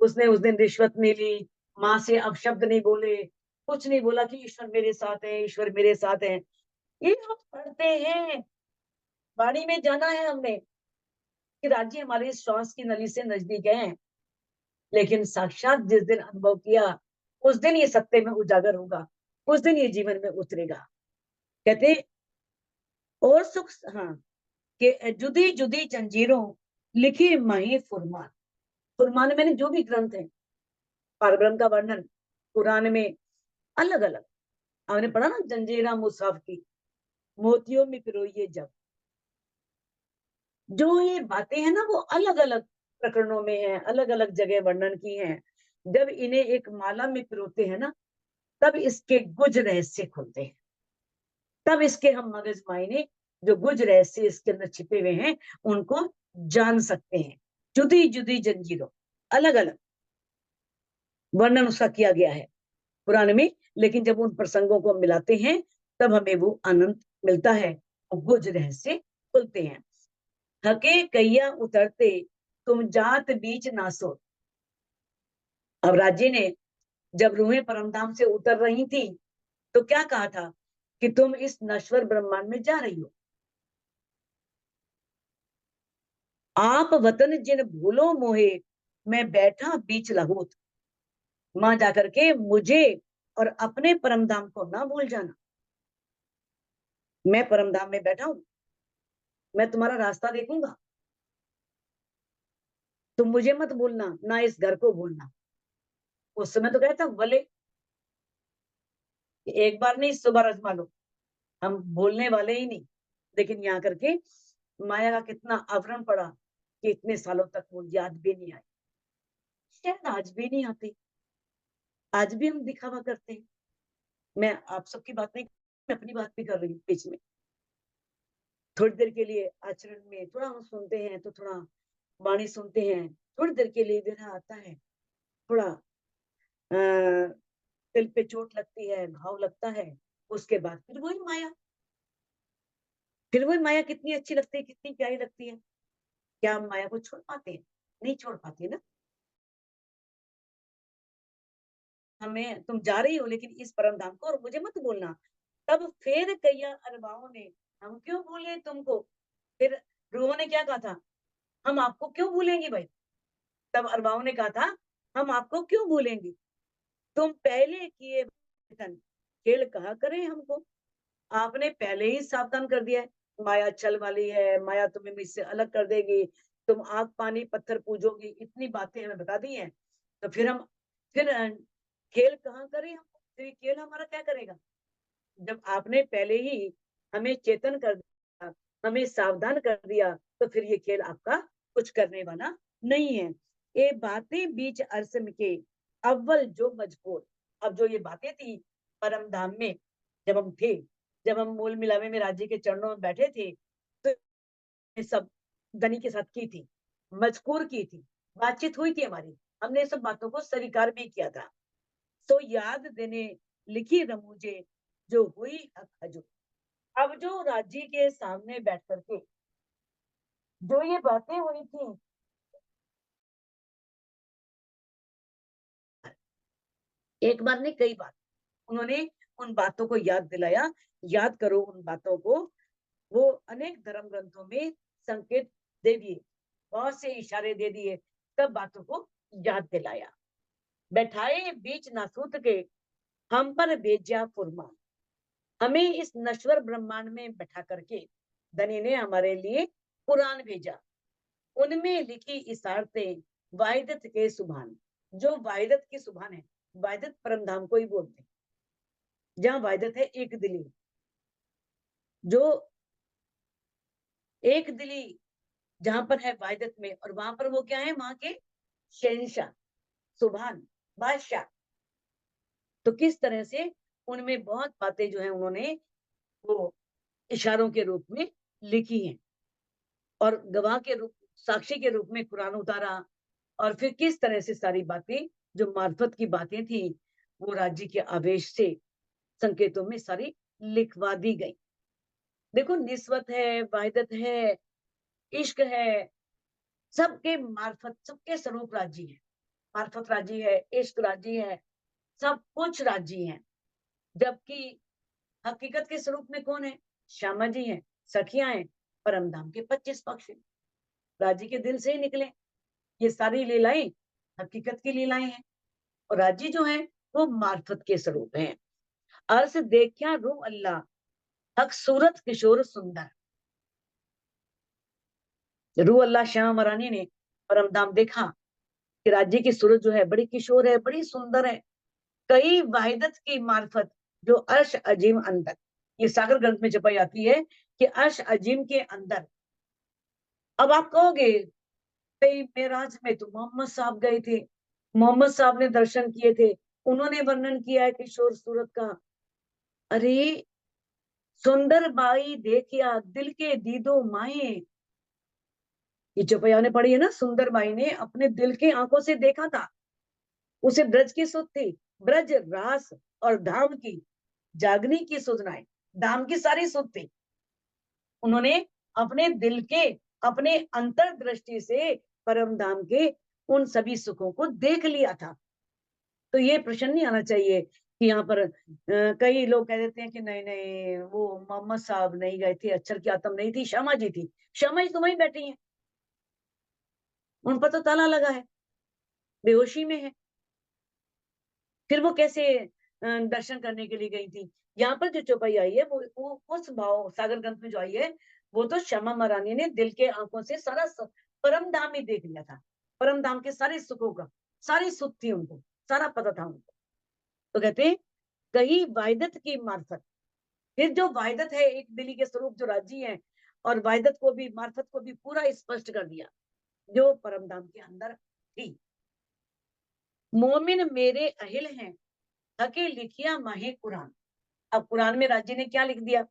उसने उस दिन रिश्वत नहीं ली, माँ से अपशब्द नहीं बोले, कुछ नहीं बोला कि ईश्वर मेरे साथ है, ईश्वर मेरे साथ है। ये हम पढ़ते हैं, वाणी में जाना है हमने कि राज्य हमारे श्वास की नली से नजदीक है, लेकिन साक्षात जिस दिन अनुभव किया, उस दिन ये सत्य में उजागर होगा, उस दिन ये जीवन में उतरेगा। कहते और सुख, हाँ, कि जुदी जुदी जंजीरों लिखी माही फुरमान। फुरमान मैंने जो भी ग्रंथ है पारब्रह्म का वर्णन कुरान में अलग अलग, आपने पढ़ा ना, जंजीरा मुसाफ की मोतियों में पिरोइए जब। जो ये बातें हैं ना वो अलग अलग प्रकरणों में है, अलग अलग जगह वर्णन की हैं। जब इन्हें एक माला में पिरोते हैं ना, तब इसके गुज रहस्य खुलते हैं, तब इसके हम मगज मायने जो गुज रहस्य इसके अंदर छिपे हुए हैं उनको जान सकते हैं। जुदी जुदी जंजीरों, अलग अलग वर्णन उसका किया गया है कुरान में, लेकिन जब उन प्रसंगों को मिलाते हैं तब हमें वो आनंद मिलता है और गुज रहस्य खुलते हैं। हके कैया उतरते तुम जात बीच नासो। अब राज्य ने जब रूहें परमधाम से उतर रही थी तो क्या कहा था कि तुम इस नश्वर ब्रह्मांड में जा रही हो, आप वतन जिन भूलो मोहे मैं बैठा बीच लहूत। वहां जाकर के मुझे और अपने परमधाम को ना भूल जाना। मैं परमधाम में बैठा हूं, मैं तुम्हारा रास्ता देखूंगा, तुम मुझे मत भूलना, ना इस घर को भूलना। उस समय तो कहता भले एक बार नहीं 100 बार आजमा लो, हम भूलने वाले ही नहीं। लेकिन यहाँ करके माया का कितना आवरण पड़ा कि इतने सालों तक वो याद भी नहीं आई, शायद आज भी नहीं आती। आज भी हम दिखावा करते हैं। मैं आप सबकी बात नहीं, मैं अपनी बात भी कर रही हूँ बीच में। थोड़ी देर के लिए आचरण में थोड़ा हम सुनते हैं, तो थोड़ा वाणी सुनते हैं, थोड़ी देर के लिए विरह आता है, थोड़ा दिल पे चोट लगती है, घाव लगता है, उसके बाद फिर वही माया, फिर वही माया कितनी अच्छी लगती है, कितनी प्यारी लगती है। क्या हम माया को छोड़ पाते हैं? नहीं छोड़ पाते ना। हमें तुम जा रही हो लेकिन इस परम धाम को और मुझे मत बोलना। तब फिर कैया अरबाओं ने, हम क्यों भूले तुमको। फिर रूहों ने क्या कहा था, हम आपको क्यों भूलेंगे भाई। तब अरबाओं ने कहा था, हम आपको क्यों भूलेंगे, तुम पहले किए वतन खेल कहा करें हमको। आपने पहले ही सावधान कर दिया है, माया छल वाली है, माया तुम्हें मुझसे अलग कर देगी, तुम आग पानी पत्थर पूजोगी, इतनी बातें हमें बता दी हैं। तो फिर हम फिर खेल कहाँ करें हम? तो ये खेल हमारा क्या करेगा? जब आपने पहले ही हमें चेतन कर दिया, हमें सावधान कर दिया, तो फिर ये खेल आपका कुछ करने वाला नहीं है। ये बातें बीच अरसम के अव्वल जो मजबूर। अब जो ये बातें थी परम धाम में जब हम थे, जब हम मूल मिलावे में राज्य के चरणों में बैठे थे, तो ये सब धनी के साथ की थी, मजकूर की थी, बातचीत हुई थी हमारी, हमने सब बातों को स्वीकार भी किया था। तो याद देने लिखी रमूजे जो हुई हक हजूर। अब जो राजी के सामने बैठ करके जो ये बातें हुई थी, एक बार नहीं कई बार उन्होंने उन बातों को याद दिलाया। याद करो उन बातों को, वो अनेक धर्म ग्रंथों में संकेत दे दिए, बहुत से इशारे दे दिए, सब बातों को याद दिलाया। बैठाए बीच नासूत के हम पर भेजा फुरमान। हमें इस नश्वर ब्रह्मांड में बैठा करके धनी ने हमारे लिए कुरान भेजा। उनमें लिखी इशारतें वाहिदत के सुभान। जो वाहिदत की सुभान है, वाहिदत परम धाम को ही बोलते हैं, जहाँ वाहिदत है एक दिली, जो एक दिली जहां पर है वाहिदत में, और वहां पर वो क्या है, वहां के शहंशाह, सुभान, बादशाह। तो किस तरह से उनमें बहुत बातें जो है उन्होंने वो इशारों के रूप में लिखी हैं, और गवाह के रूप, साक्षी के रूप में कुरान उतारा। और फिर किस तरह से सारी बातें जो मार्फत की बातें थी, वो राज्य के आवेश से संकेतों में सारी लिखवा दी गई। देखो, निस्वत है, वाहिदत है, इश्क है, सबके मार्फत, सबके स्वरूप राजी है। मार्फत राजी है, इश्क राजी है, सब कुछ राजी है। जबकि हकीकत के स्वरूप में कौन है? श्यामा जी हैं, सखियां हैं, परमधाम के 25 पक्ष हैं, राजी के दिल से ही निकले। ये सारी लीलाएं हकीकत की लीलाएं हैं, और राजी जो है वो मार्फत के स्वरूप हैं। अर्ज देखा रू अल्लाह हक सूरत किशोर सुंदर। रू अल्लाह श्याम रानी ने परमधाम देखा कि राज्य की सूरत जो है बड़ी किशोर है, बड़ी सुंदर है, कई वाहिदत की मार्फत जो अर्श अजीम अंदर। ये सागर ग्रंथ में छपाई आती है कि अर्श अजीम के अंदर। अब आप कहोगे भाई मेराज में तो मोहम्मद साहब गए थे, मोहम्मद साहब ने दर्शन किए थे, उन्होंने वर्णन किया है किशोर सूरत का। अरे, सुंदर बाई देखिया दिल के दीदो माए, ये चौपैया ने पढ़ी है ना। सुंदर बाई ने अपने दिल के आंखों से देखा था। उसे ब्रज की सुध थी, ब्रज रास और धाम की, जागनी की सुधनाएं, धाम की सारी सुध थी। उन्होंने अपने दिल के, अपने अंतर दृष्टि से परम धाम के उन सभी सुखों को देख लिया था। तो ये प्रश्न नहीं आना चाहिए कि यहाँ पर कई लोग कह देते हैं कि नहीं नहीं वो मोहम्मद साहब नहीं गए थे, अक्षर की आत्म नहीं थी, श्यामा जी थी। श्यामा जी तो वहीं बैठी हैं, उन पर तो ताला लगा है, बेहोशी में है, फिर वो कैसे दर्शन करने के लिए गई थी? यहाँ पर जो चौपाई आई है वो उस भाव सागर ग्रंथ में जो आई है, वो तो श्यामा महारानी ने दिल के आंखों से सारा परम धाम ही देख लिया था। परम धाम के सारे सुखों का, सारी सुख थी उनको, सारा पता था उनको। तो कहते हैं कही वाहिदत की मार्फत। फिर जो वाहिदत है, एक दिली के स्वरूप जो राजी है, और वाहिदत को भी, मार्फत को भी पूरा स्पष्ट कर दिया जो परम धाम के अंदर थी। मोमिन मेरे अहिल हैं हके लिखिया माहे कुरान। अब कुरान में राजी ने क्या लिख दिया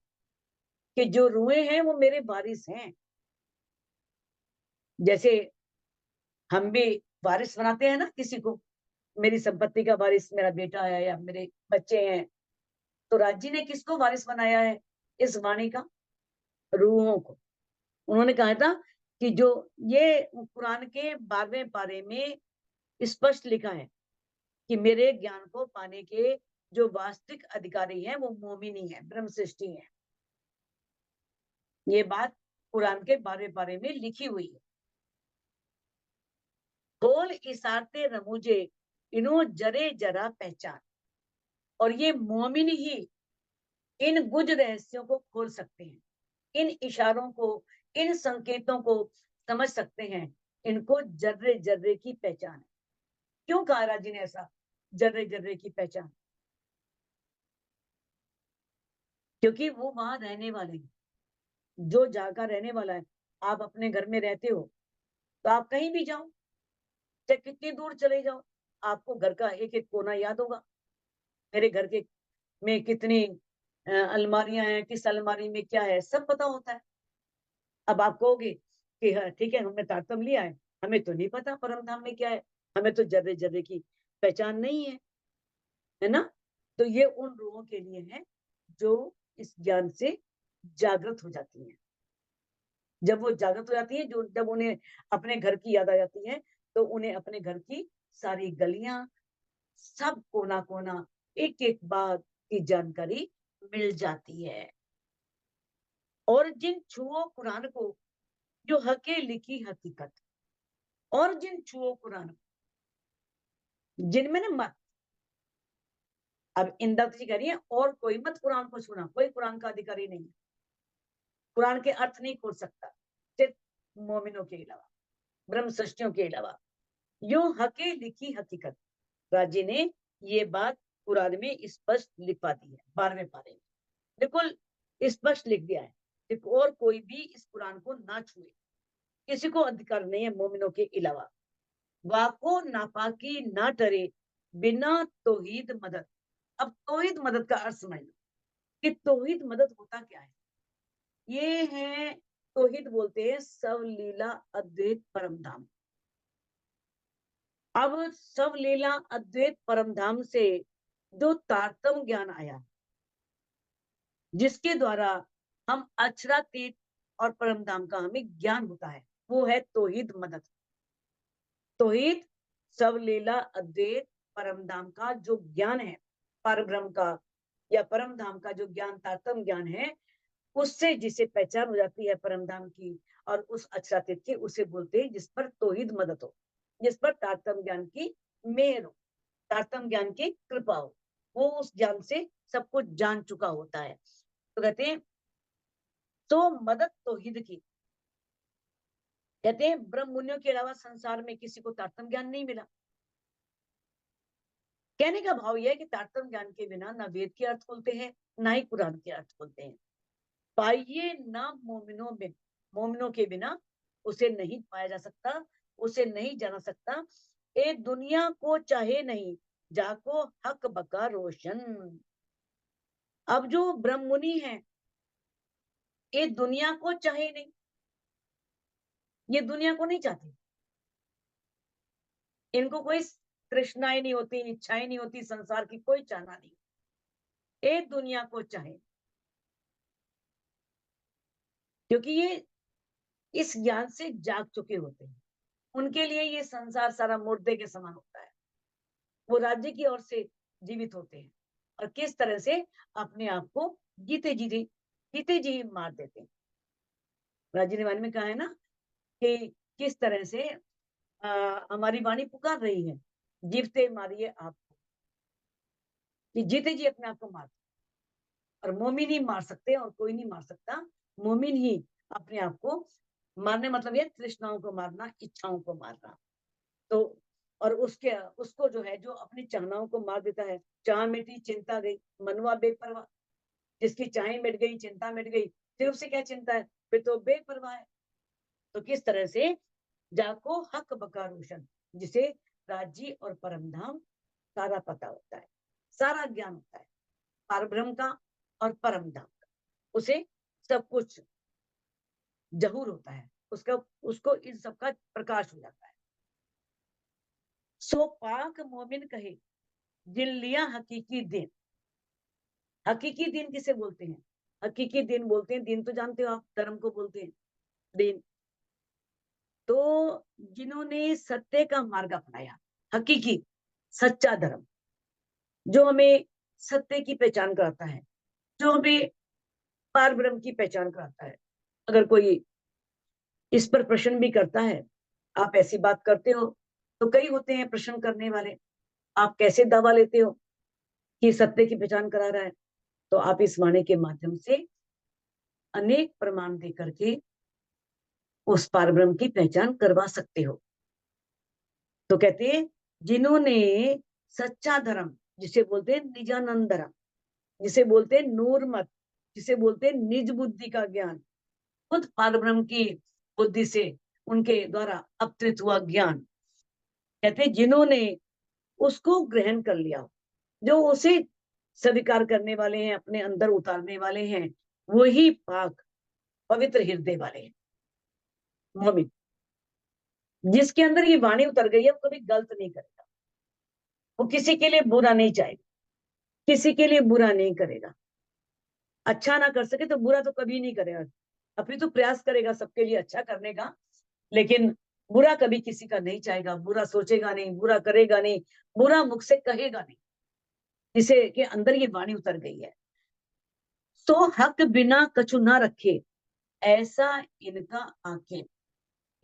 कि जो रूए हैं वो मेरे वारिस हैं। जैसे हम भी वारिस बनाते हैं ना किसी को, मेरी संपत्ति का वारिस मेरा बेटा है या मेरे बच्चे हैं। तो राजी ने किसको वारिस बनाया है इस वाणी का? रूहों को। उन्होंने कहा था कि जो ये कुरान के 12वें पारे में स्पष्ट लिखा है कि मेरे ज्ञान को पाने के जो वास्तविक अधिकारी हैं वो मोमिनी है, ब्रह्म सृष्टि है। ये बात कुरान के 12वें पारे में लिखी हुई है। खोल इसारते रमूजे इनो जरे जरा पहचान। और ये मोमिन ही इन गुज रहस्यों को खोल सकते हैं। इन इशारों को, इन संकेतों को समझ सकते हैं। इनको जर्रे जर्रे की पहचान है। क्यों कहा राजी ने ऐसा, जर्रे जर्रे की पहचान? क्योंकि वो वहां रहने वाले हैं, जो जहाँ का रहने वाला है। आप अपने घर में रहते हो तो आप कहीं भी जाओ, चाहे कितनी दूर चले जाओ, आपको घर का एक एक कोना याद होगा। मेरे घर के में कितनी अलमारियां हैं, किस अलमारी में क्या है, सब पता होता है। अब आप कहोगे कि हाँ ठीक है, हमने तारतम लिया है, हमें तो नहीं पता परम धाम में क्या है, हमें तो जर्रे जर्रे की पहचान नहीं है ना। तो ये उन रूहों के लिए है जो इस ज्ञान से जागृत हो जाती हैं। जब वो जागृत हो जाती है, जो जब उन्हें अपने घर की याद आ जाती है, तो उन्हें अपने घर की सारी गलियां, सब कोना कोना, एक एक बात की जानकारी मिल जाती है। और जिन छुओ कुरान को, जो हके लिखी हकीकत, और जिन छुओ कुरान, जिनमें न मत, अब इंदत जी कह रही है और कोई मत कुरान को छूना, कोई कुरान का अधिकारी नहीं है, कुरान के अर्थ नहीं खोल सकता, सिर्फ मोमिनों के अलावा, ब्रह्म सृष्टियों के अलावा। यो हके लिखी हकीकत, राजी ने ये बात कुरान में स्पष्ट लिखवा दी है, 12वें पारे में बिल्कुल स्पष्ट लिख दिया है कि और कोई भी इस कुरान को ना छुए, किसी को अधिकार नहीं है मोमिनों के अलावा। वाको नापाकी ना डरे बिना तौहीद मदद। अब तौहीद मदद का अर्थ समझ लो कि तौहीद मदद होता क्या है। ये है, तौहीद बोलते हैं सवलीला अद्वैत परमधाम। अब सवलीला अद्वैत परमधाम से जो तारतम ज्ञान आया, जिसके द्वारा हम अक्षरातीत और परमधाम का हमें ज्ञान होता है, वो है तौहीद मदद। तौहीद सवलीला अद्वैत परमधाम का जो ज्ञान है, परब्रह्म का या परमधाम का जो ज्ञान, तारतम ज्ञान है, उससे जिसे पहचान हो जाती है परमधाम की और उस अक्षरातीत की, उसे बोलते हैं जिस पर तौहीद मदद हो, जिस पर तारतम ज्ञान की मेहर हो, तारतम ज्ञान की कृपा हो, वो उस ज्ञान से सब कुछ जान चुका होता है। तो कहते हैं तो मदद तौहीद की, कहते हैं ब्रह्म मुनियों के अलावा संसार में किसी को तारतम ज्ञान नहीं मिला। कहने का भाव यह है कि तारतम ज्ञान के बिना ना वेद के अर्थ खुलते हैं, ना ही कुरान के अर्थ खुलते हैं। पाइए ना मोमिनों में, मोमिनों के बिना उसे नहीं पाया जा सकता, उसे नहीं जाना सकता। ए दुनिया को चाहे नहीं, जाको हक बका रोशन। अब जो ब्रह्म मुनि है, ये दुनिया को चाहे नहीं, ये दुनिया को नहीं चाहते, इनको कोई तृष्णाएं नहीं होती, इच्छाएं नहीं होती, संसार की कोई चाहना नहीं, एक दुनिया को चाहे, क्योंकि ये इस ज्ञान से जाग चुके होते हैं। उनके लिए ये संसार सारा मुर्दे के समान होता है। वो राज्य की ओर से जीवित होते हैं और किस तरह से अपने आप को जीते जी मार देते हैं। राज्य ने वाणी में कहा है ना कि किस तरह से हमारी वाणी पुकार रही है, जीवते मारिए आपको, कि जीते जी अपने आप को मार। और मोमिन ही मार सकते हैं और कोई नहीं मार सकता, मोमिन ही अपने आप को मारने, मतलब ये तृष्णाओं को मारना, इच्छाओं को मारना। तो और उसके उसको जो है, जो अपनी चाहनाओं को मार देता है, चाह मिटी चिंता गई, मनवा बेपरवाह, जिसकी चाहें मिट गई, चिंता मिट गई, फिर उससे क्या चिंता है, फिर तो बेपरवाह है। तो किस तरह से जाको हक बका रोशन, जिसे राजी और परमधाम सारा पता होता है, सारा ज्ञान होता है परब्रह्म का और परमधाम का, उसे सब कुछ जहूर होता है, उसका उसको इन सब का प्रकाश हो जाता है। सो पाक मोमिन कहे जिन लिया हकीकी दिन। हकीकी दिन किसे बोलते हैं? हकीकी दिन बोलते हैं, दिन तो जानते हो आप, धर्म को बोलते हैं दिन। तो जिन्होंने सत्य का मार्ग अपनाया, हकीकी सच्चा धर्म, जो हमें सत्य की पहचान कराता है, जो हमें पार ब्रह्म की पहचान कराता है। अगर कोई इस पर प्रश्न भी करता है, आप ऐसी बात करते हो, तो कई होते हैं प्रश्न करने वाले, आप कैसे दावा लेते हो कि सत्य की पहचान करा रहा है? तो आप इस वाणी के माध्यम से अनेक प्रमाण दे करके उस पारब्रह्म की पहचान करवा सकते हो। तो कहते हैं जिन्होंने सच्चा धर्म, जिसे बोलते हैं निजानंद धर्म, जिसे बोलते हैं नूर मत, जिसे बोलते हैं निज बुद्धि का ज्ञान, खुद पारब्रह्म की बुद्धि से उनके द्वारा अवतरित हुआ ज्ञान, कहते हैं जिन्होंने उसको ग्रहण कर लिया, जो उसे स्वीकार करने वाले हैं, अपने अंदर उतारने वाले हैं, वही पाक पवित्र हृदय वाले हैं, मोमिन। जिसके अंदर ये वाणी उतर गई है वो कभी गलत नहीं करेगा, वो किसी के लिए बुरा नहीं चाहेगा, किसी के लिए बुरा नहीं करेगा। अच्छा ना कर सके तो बुरा तो कभी नहीं करेगा, अपनी तो प्रयास करेगा सबके लिए अच्छा करने का, लेकिन बुरा कभी किसी का नहीं चाहेगा, बुरा सोचेगा नहीं, बुरा करेगा नहीं, बुरा मुख से कहेगा नहीं, जिसे के अंदर ये वाणी उतर गई है। तो हक बिना कछु ना रखे, ऐसा इनका आके,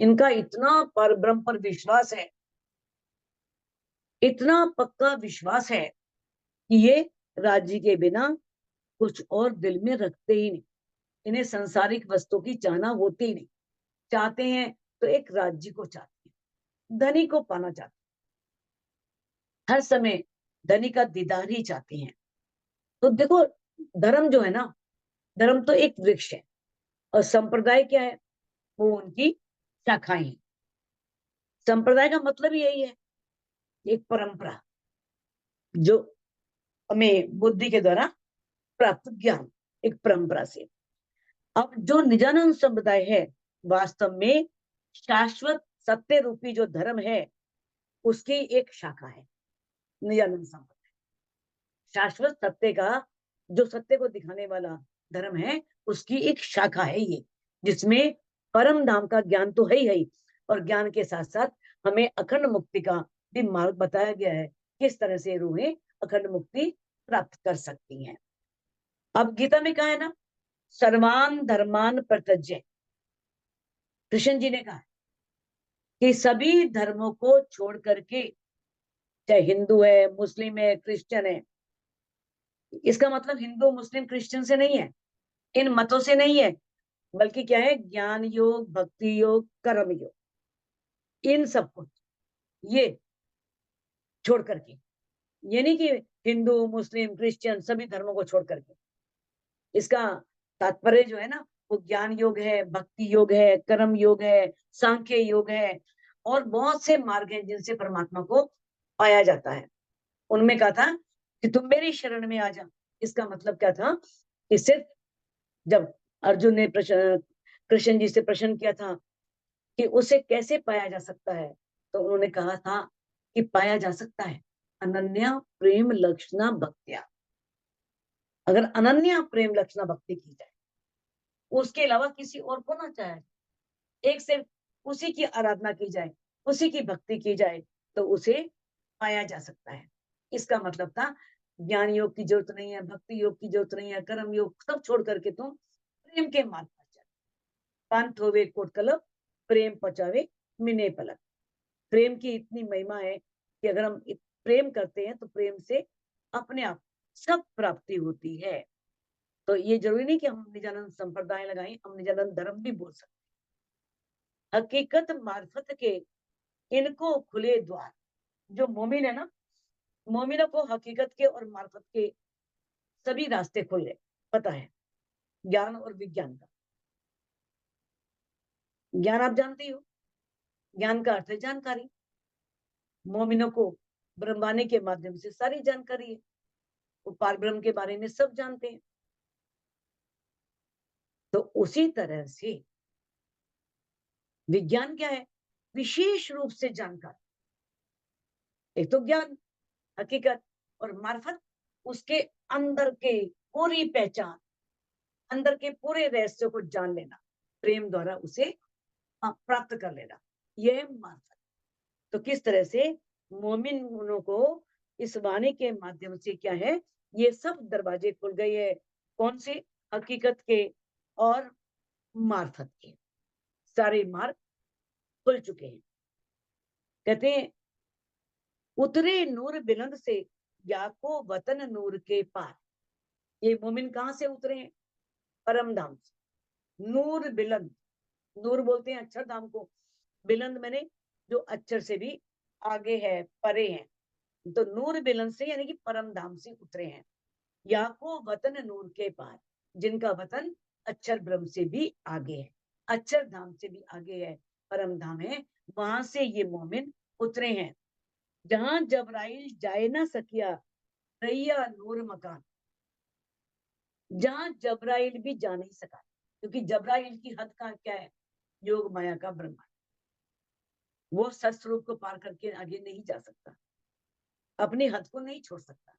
इनका इतना परब्रह्म पर विश्वास है, इतना पक्का विश्वास है कि ये राज्य के बिना कुछ और दिल में रखते ही नहीं, इन्हें सांसारिक वस्तु की चाहना होती ही नहीं। चाहते हैं तो एक राज्य को चाहते हैं, धनी को पाना चाहते हैं, हर समय धनी का दीदार ही चाहते हैं। तो देखो, धर्म जो है ना, धर्म तो एक वृक्ष है, और संप्रदाय क्या है, वो उनकी शाखाएं। संप्रदाय का मतलब यही है, एक परंपरा जो हमें बुद्धि के द्वारा प्राप्त ज्ञान, एक परंपरा से। अब जो निजानंद संप्रदाय है, वास्तव में शाश्वत सत्य रूपी जो धर्म है, उसकी एक शाखा है निजानंद संप्रदाय। शाश्वत सत्य का, जो सत्य को दिखाने वाला धर्म है, उसकी एक शाखा है ये, जिसमें परम धाम का ज्ञान तो है ही, और ज्ञान के साथ साथ हमें अखंड मुक्ति का भी मार्ग बताया गया है, किस तरह से रूहें अखंड मुक्ति प्राप्त कर सकती हैं। अब गीता में कहा है ना, सर्वान धर्मान प्रत्यज्य, कृष्ण जी ने कहा कि सभी धर्मों को छोड़ करके, चाहे हिंदू है, मुस्लिम है, क्रिश्चियन है, इसका मतलब हिंदू मुस्लिम क्रिश्चियन से नहीं है, इन मतों से नहीं है, बल्कि क्या है, ज्ञान योग, भक्ति योग, कर्म योग, इन सबको ये छोड़ करके, ये नहीं कि हिंदू मुस्लिम क्रिश्चियन सभी धर्मों को छोड़ करके, इसका तात्पर्य जो है ना, वो ज्ञान योग है, भक्ति योग है, कर्म योग है, सांख्य योग है, और बहुत से मार्ग हैं जिनसे परमात्मा को पाया जाता है। उनमें कहा था कि तुम मेरी शरण में आ जा। इसका मतलब क्या था कि सिर्फ जब अर्जुन ने प्रश्न कृष्ण जी से प्रश्न किया था कि उसे कैसे पाया जा सकता है, तो उन्होंने कहा था कि पाया जा सकता है अनन्या प्रेम लक्षणा भक्तिया। अगर अनन्या प्रेम लक्षणा भक्ति की जाए, उसके अलावा किसी और को ना चाहे, एक सिर्फ उसी की आराधना की जाए, उसी की भक्ति की जाए, तो उसे पाया जा सकता है। इसका मतलब था ज्ञान योग की जरूरत नहीं है, भक्ति योग की जरूरत नहीं है, कर्म योग सब छोड़ करके तुम प्रेम के मार्ग पर चल। पंथ होवे कोट कलप, प्रेम पचावे मिने पलक। प्रेम की इतनी महिमा है कि अगर हम प्रेम करते हैं तो प्रेम से अपने आप सब प्राप्ति होती है। तो ये जरूरी नहीं कि हम निजानंद संप्रदाय लगाएं, हम निजानंद धर्म भी बोल सकते हैं। हकीकत मार्फत के इनको खुले द्वार। जो मोमिन है ना, मोमिनों को हकीकत के और मार्फत के सभी रास्ते खुल गए, पता है, ज्ञान और विज्ञान का। ज्ञान आप जानते हो, ज्ञान का अर्थ है जानकारी। मोमिनों को ब्रह्मवाणी के माध्यम से सारी जानकारी है, वो पार ब्रह्म के बारे में सब जानते हैं। तो उसी तरह से विज्ञान क्या है, विशेष रूप से जानकारी। एक तो ज्ञान, हकीकत, और मार्फत, उसके अंदर के पूरी पहचान, अंदर के पूरे रहस्य को जान लेना, प्रेम द्वारा उसे प्राप्त कर लेना, यह मार्फत। तो किस तरह से मोमिनों को इस वाणी के माध्यम से क्या है, ये सब दरवाजे खुल गए हैं। कौन से, हकीकत के और मार्फत के, सारे मार्ग खुल चुके हैं। कहते हैं उतरे नूर बिलंद से, या को वतन नूर के पार। ये मोमिन कहां से उतरे हैं, परम धाम से। नूर बिलंद, नूर बोलते हैं अक्षर धाम को, बिलंद मैंने जो अक्षर से भी आगे है, परे है। तो नूर बिलंद से यानी कि परम धाम से उतरे हैं। या को वतन नूर के पार, जिनका वतन अक्षर ब्रह्म से भी आगे है, अक्षर धाम से भी आगे है, परम धाम है, वहां से ये मोमिन उतरे हैं। जहां जबराइल जाए ना सकिया रैया नूर मकान, जहां जबराइल भी जा नहीं सका, क्योंकि जबराइल की हद का क्या है, योग माया का ब्रह्मांड, वो सस्वरूप को पार करके आगे नहीं जा सकता, अपनी हद को नहीं छोड़ सकता।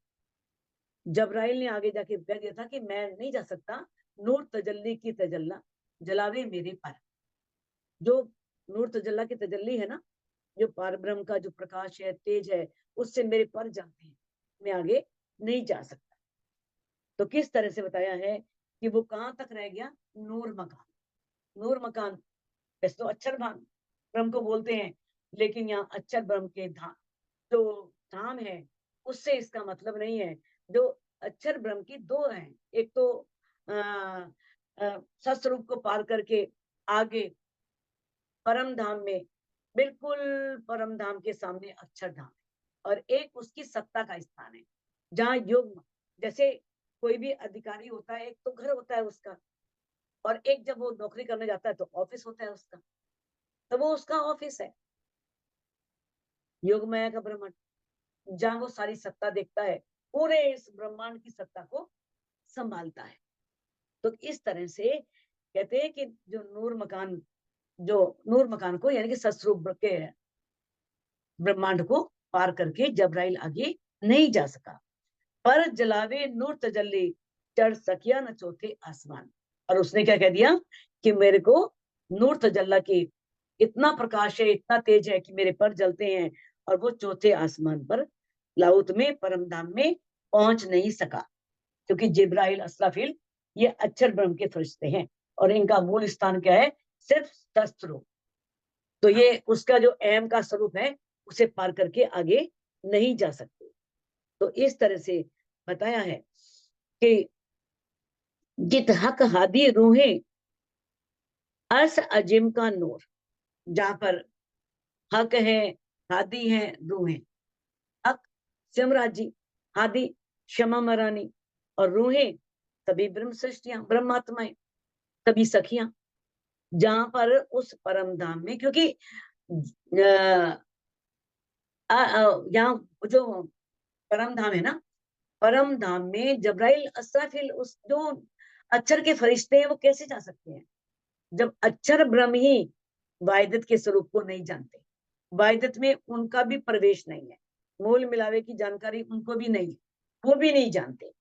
जबराइल ने आगे जाके कह दिया था कि मैं नहीं जा सकता, नूर तजल्ली की तजल्ला जलावे मेरे पर, जो नूर तजल्ला की तजल्ली है ना, जो पार ब्रह्म का जो प्रकाश है, तेज है, उससे मेरे पर जाते हैं, मैं आगे नहीं जा सकता। तो किस तरह से बताया है कि वो कहां तक रह गया, नूर मकान, नूर मकान, वैसे तो अक्षर भान ब्रह्म को बोलते हैं, लेकिन यहाँ अक्षर ब्रह्म के धाम, जो धाम है, उससे इसका मतलब नहीं है। जो अक्षर ब्रह्म की दो हैं, एक तो सस्वरूप को पार करके आगे परम धाम में, बिल्कुल परम धाम के सामने अक्षर धाम है, और एक उसकी सत्ता का स्थान है, जहाँ योग, जैसे कोई भी अधिकारी होता है, एक तो घर होता है उसका, और एक जब वो नौकरी करने जाता है तो ऑफिस होता है उसका, तो वो उसका ऑफिस है, योग माया का ब्रह्मांड, जहां वो सारी सत्ता देखता है, पूरे इस ब्रह्मांड की सत्ता को संभालता है। तो इस तरह से कहते हैं कि जो नूर मकान, जो नूर मकान को यानी कि सस्वरूप के ब्रह्मांड को पार करके जबराइल आगे नहीं जा सका, पर जलावे नूर तजल्ली चढ़ सकिया न चौथे आसमान। और उसने क्या कह दिया कि मेरे को नूर तजल्ला की इतना प्रकाश है, इतना तेज है कि मेरे पर जलते हैं, और वो चौथे आसमान पर लाउत में परम धाम में पहुंच नहीं सका, क्योंकि जिब्राइल असराफिल ये अक्षर ब्रह्म के फरिश्ते हैं, और इनका मूल स्थान क्या है, सिर्फ शस्त्रों। तो ये उसका जो एम का स्वरूप है, उसे पार करके आगे नहीं जा सकते। तो इस तरह से बताया है कि जित हक हादी रूहें अर्श अजिम का नूर, जहां पर हक है, हादी है, रूहें, हक सिमराज जी, हादी क्षमा मरानी, और रूहें सभी ब्रह्म सृष्टियां, ब्रह्मात्माएं, सभी सखियां, जहां पर उस परम धाम में, क्योंकि यहाँ जो परम धाम है ना, परम धाम में जबराइल असराफिल उस जो अक्षर के फरिश्ते हैं, वो कैसे जा सकते हैं, जब अक्षर ब्रह्म ही वाहिदत के स्वरूप को नहीं जानते, वाहिदत में उनका भी प्रवेश नहीं है, मूल मिलावे की जानकारी उनको भी नहीं है, वो भी नहीं जानते।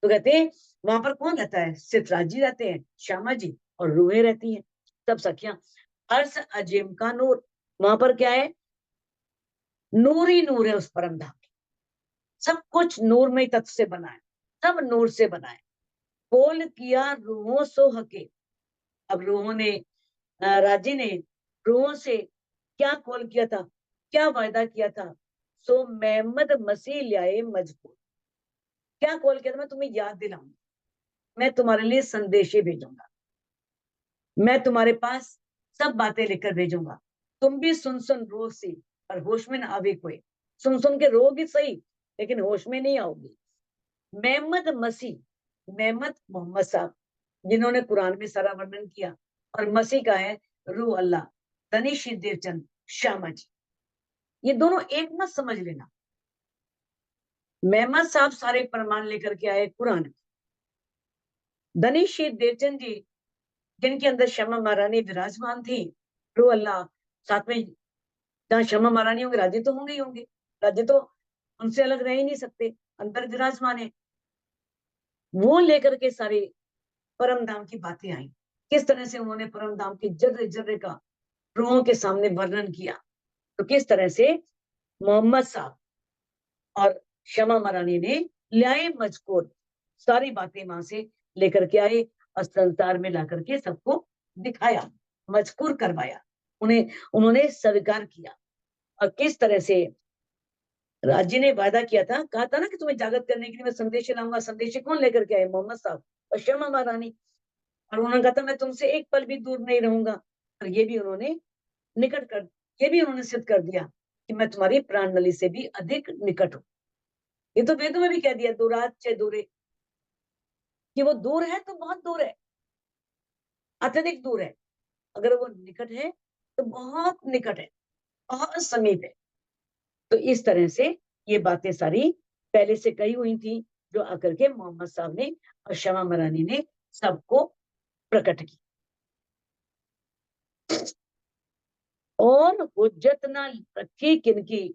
तो कहते हैं वहां पर कौन रहता है, सिर्फ राजी रहते हैं, श्यामा जी, और रूहें रहती हैं, सब सखियां। अर्श अजीम का नूर, वहां पर क्या है, नूर ही नूर है उस परम धाम में, सब कुछ नूरमय तत्व से बना है, सब नूर से बना है। कोल किया रूहों सो हके, अब रूहों ने, राजी ने रूहों से क्या कॉल किया था, क्या वायदा किया था, सो मोहम्मद मसीह लाए मजबूर, क्या कॉल किया था, मैं तुम्हें याद दिलाऊंगा, मैं तुम्हारे लिए संदेशे भेजूंगा, मैं तुम्हारे पास सब बातें लेकर भेजूंगा, तुम भी सुन सुन रो सी और होश में ना आवे कोई, सुन सुन के रोगी सही, लेकिन होश में नहीं आओगी। मोहम्मद मसीह, मोहम्मद मोहम्मद साहब, जिन्होंने कुरान में सारा वर्णन किया, और मसीह का है रूह अल्लाह, तनीश देवचंद श्यामा जी, ये दोनों एक मत समझ लेना। मेहमद साहब सारे प्रमाण लेकर के आए कुरान, दनीश देवचंद जी जिनके अंदर शमा महारानी विराजमान थी, रूह अल्लाह, साथ में जहाँ शमा महारानी होंगे राजे तो होंगे ही होंगे, राजे तो उनसे अलग रह ही नहीं सकते, अंदर विराजमान है, वो लेकर के सारे परम धाम की बातें आई, किस तरह से उन्होंने परम धाम के जर्रे जर्रे का रूहों के सामने वर्णन किया। तो किस तरह से मोहम्मद साहब और शमा महारानी ने ल्याए मजकूर, सारी बातें वहां से लेकर के आए, और संसार में ला करके सबको दिखाया, मजकूर करवाया, उन्हें उन्होंने स्वीकार किया। और किस तरह से राज्य ने वादा किया था, कहा था ना कि तुम्हें जागृत करने के लिए मैं संदेश लाऊंगा, संदेश कौन लेकर के आए, मोहम्मद साहब और शमा महारानी, और उन्होंने कहा था मैं तुमसे एक पल भी दूर नहीं रहूंगा। और ये भी उन्होंने निकट कर, ये भी उन्होंने सिद्ध कर दिया कि मैं तुम्हारी प्राण नली से भी अधिक निकट हूँ। ये तो वेदों में भी कह दिया, दूरात चे दूरे, कि वो दूर है तो बहुत दूर है, अत्यधिक दूर है। अगर वो निकट है तो बहुत निकट है, बहुत समीप है। तो इस तरह से ये बातें सारी पहले से कही हुई थी, जो आकर के मोहम्मद साहब ने और शमा मरानी ने सबको प्रकट की। और हुज्जत ना रखी किनकी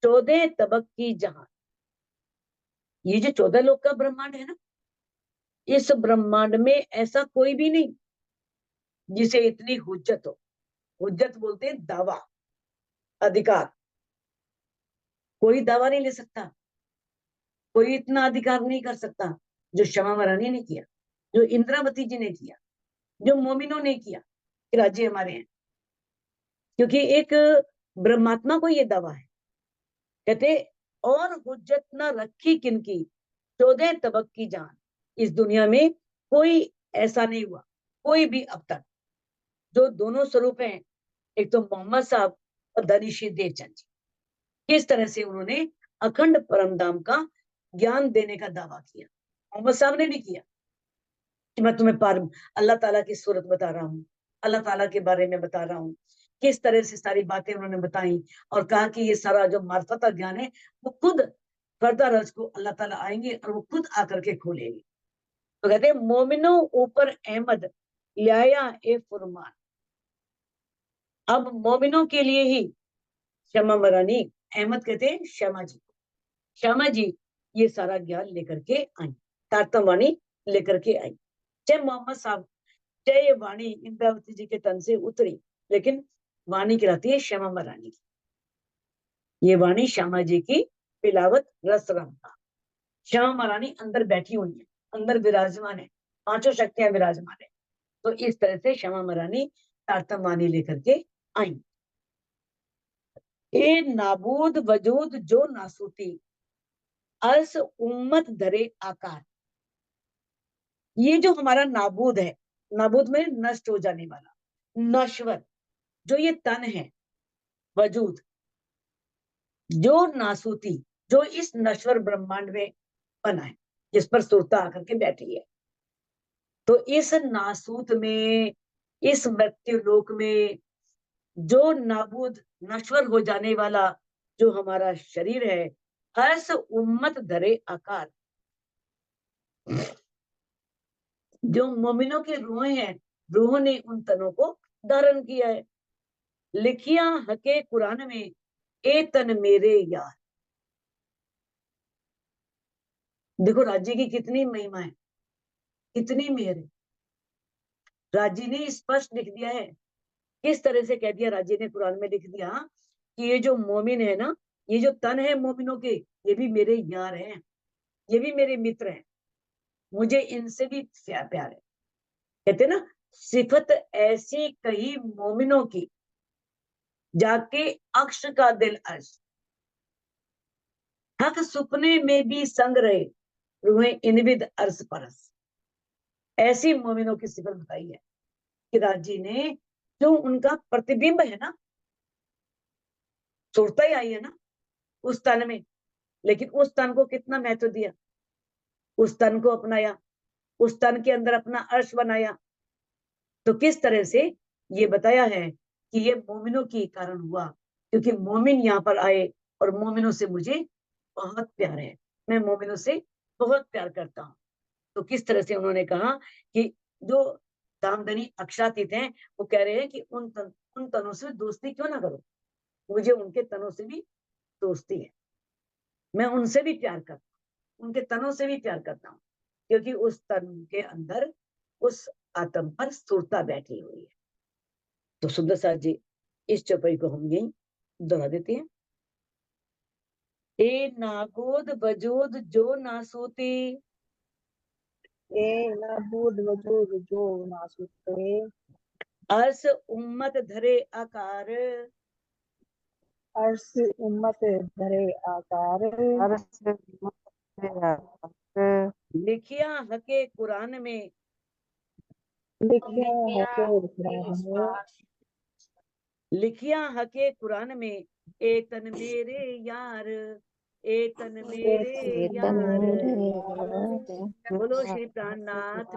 14 तबक की जहां। ये जो 14 लोक का ब्रह्मांड है ना, इस ब्रह्मांड में ऐसा कोई भी नहीं जिसे इतनी हुज्जत हो। हुज्जत बोलते हैं दावा, अधिकार। कोई दावा नहीं ले सकता, कोई इतना अधिकार नहीं कर सकता जो शमा मरानी ने किया, जो इंद्रावती जी ने किया, जो मोमिनों ने किया कि राज्य हमारे हैं। क्योंकि एक ब्रह्मात्मा को ये दावा है। कहते और हुज्जत न रखी किनकी 14 तबक की जान। इस दुनिया में कोई ऐसा नहीं हुआ, कोई भी अब तक, जो दोनों स्वरूप हैं, एक तो मोहम्मद साहब और धनीश्री देवचंद जी, किस तरह से उन्होंने अखंड परमधाम का ज्ञान देने का दावा किया। मोहम्मद साहब ने भी किया कि मैं तुम्हें अल्लाह ताला की सूरत बता रहा हूँ, अल्लाह ताला के बारे में बता रहा हूँ। किस तरह से सारी बातें उन्होंने बताई और कहा कि ये सारा जो मार्फत का ज्ञान है वो खुद फरदा रज को अल्लाह ताला आएंगे और वो खुद आकर के खोलेंगे। तो कहते हैं मोमिनो ऊपर अहमद लिया ए फुरमान। अब मोमिनों के लिए ही शमा मरानी, अहमद कहते हैं शमा जी, श्यामा जी ये सारा ज्ञान लेकर के आई, तारतम वाणी लेकर के आई। चाहे मोहम्मद साहब, चाहे ये वाणी इंद्रावती जी के तन से उतरी, लेकिन वाणी कहलाती है श्यामा मरानी की। ये वाणी श्यामा जी की पिलावत रस रंगा। श्यामा मरानी अंदर बैठी हुई है, अंदर विराजमान है, पांचों शक्तियां विराजमान है। तो इस तरह से श्यामा मरानी तारतम वाणी लेकर के आई। ए नाबूद वजूद जो नासूती अर्स उम्मत धरे आकार। ये जो हमारा नाबूद है, नाबूद में नष्ट हो जाने वाला, नश्वर, जो ये तन है, वजूद, जो नासूती, जो इस नश्वर ब्रह्मांड में बना है, जिस पर सुरता आकर के बैठी है। तो इस नासूत में, इस मृत्यु लोक में, जो नाबूद नश्वर हो जाने वाला जो हमारा शरीर है, हर्ष उम्मत धरे आकार, जो मोमिनों के रूहें हैं, रूहों ने उन तनों को धारण किया है। लिखिया हके कुरान में ए तन मेरे यार। देखो राज्य की कितनी महिमा है, कितनी मेहर है। राज्य ने स्पष्ट लिख दिया है, किस तरह से कह दिया राज्य ने, कुरान में लिख दिया कि ये जो मोमिन है ना, ये जो तन है मोमिनों के, ये भी मेरे यार हैं, ये भी मेरे मित्र हैं, मुझे इनसे भी प्यार है। कहते ना, सिफत ऐसी कही मोमिनों की जाके अक्ष का दिल अर्श। हक सुपने में भी संग रहे रूहें इनविद अर्श परस। ऐसी मोमिनों की सिफत बताई है कि राजी ने, जो उनका प्रतिबिंब है ना, सुरता ही आई है ना उस तन में, लेकिन उस तन को कितना महत्व दिया, उस तन को अपनाया, उस तन के अंदर अपना अर्श बनाया। तो किस तरह से ये बताया है कि ये मोमिनों के कारण हुआ, क्योंकि मोमिन यहाँ पर आए और मोमिनों से मुझे बहुत प्यार है, मैं मोमिनों से बहुत प्यार करता हूँ। तो किस तरह से उन्होंने कहा कि जो दामदनी अक्षातीत हैं, वो कह रहे हैं कि उन तनों से दोस्ती क्यों ना करो, मुझे उनके तनों से भी दोस्ती है, मैं उनसे भी प्यार करता हूँ, उनके तनों से भी प्यार करता हूँ, क्योंकि उस तन के अंदर उस आत्म पर सुरता बैठी हुई है। तो सुंदर साथ जी, इस चौपाई को हम यही दोहरा देते हैं। ए नागोद वजूद जो नासूती ए नाबूद वजूद जो नासूते अर्स उम्मत धरे आकार। अर्श उम्मत धरे आकार। अर्श उम्मत धरे आकार। लिखिया हके कुरान में लिखिया है के कुरान में लिखिया हके कुरान में, ए तन मेरे यार, ए तन मेरे एक यार। मेरे यार बोलो श्री प्राणनाथ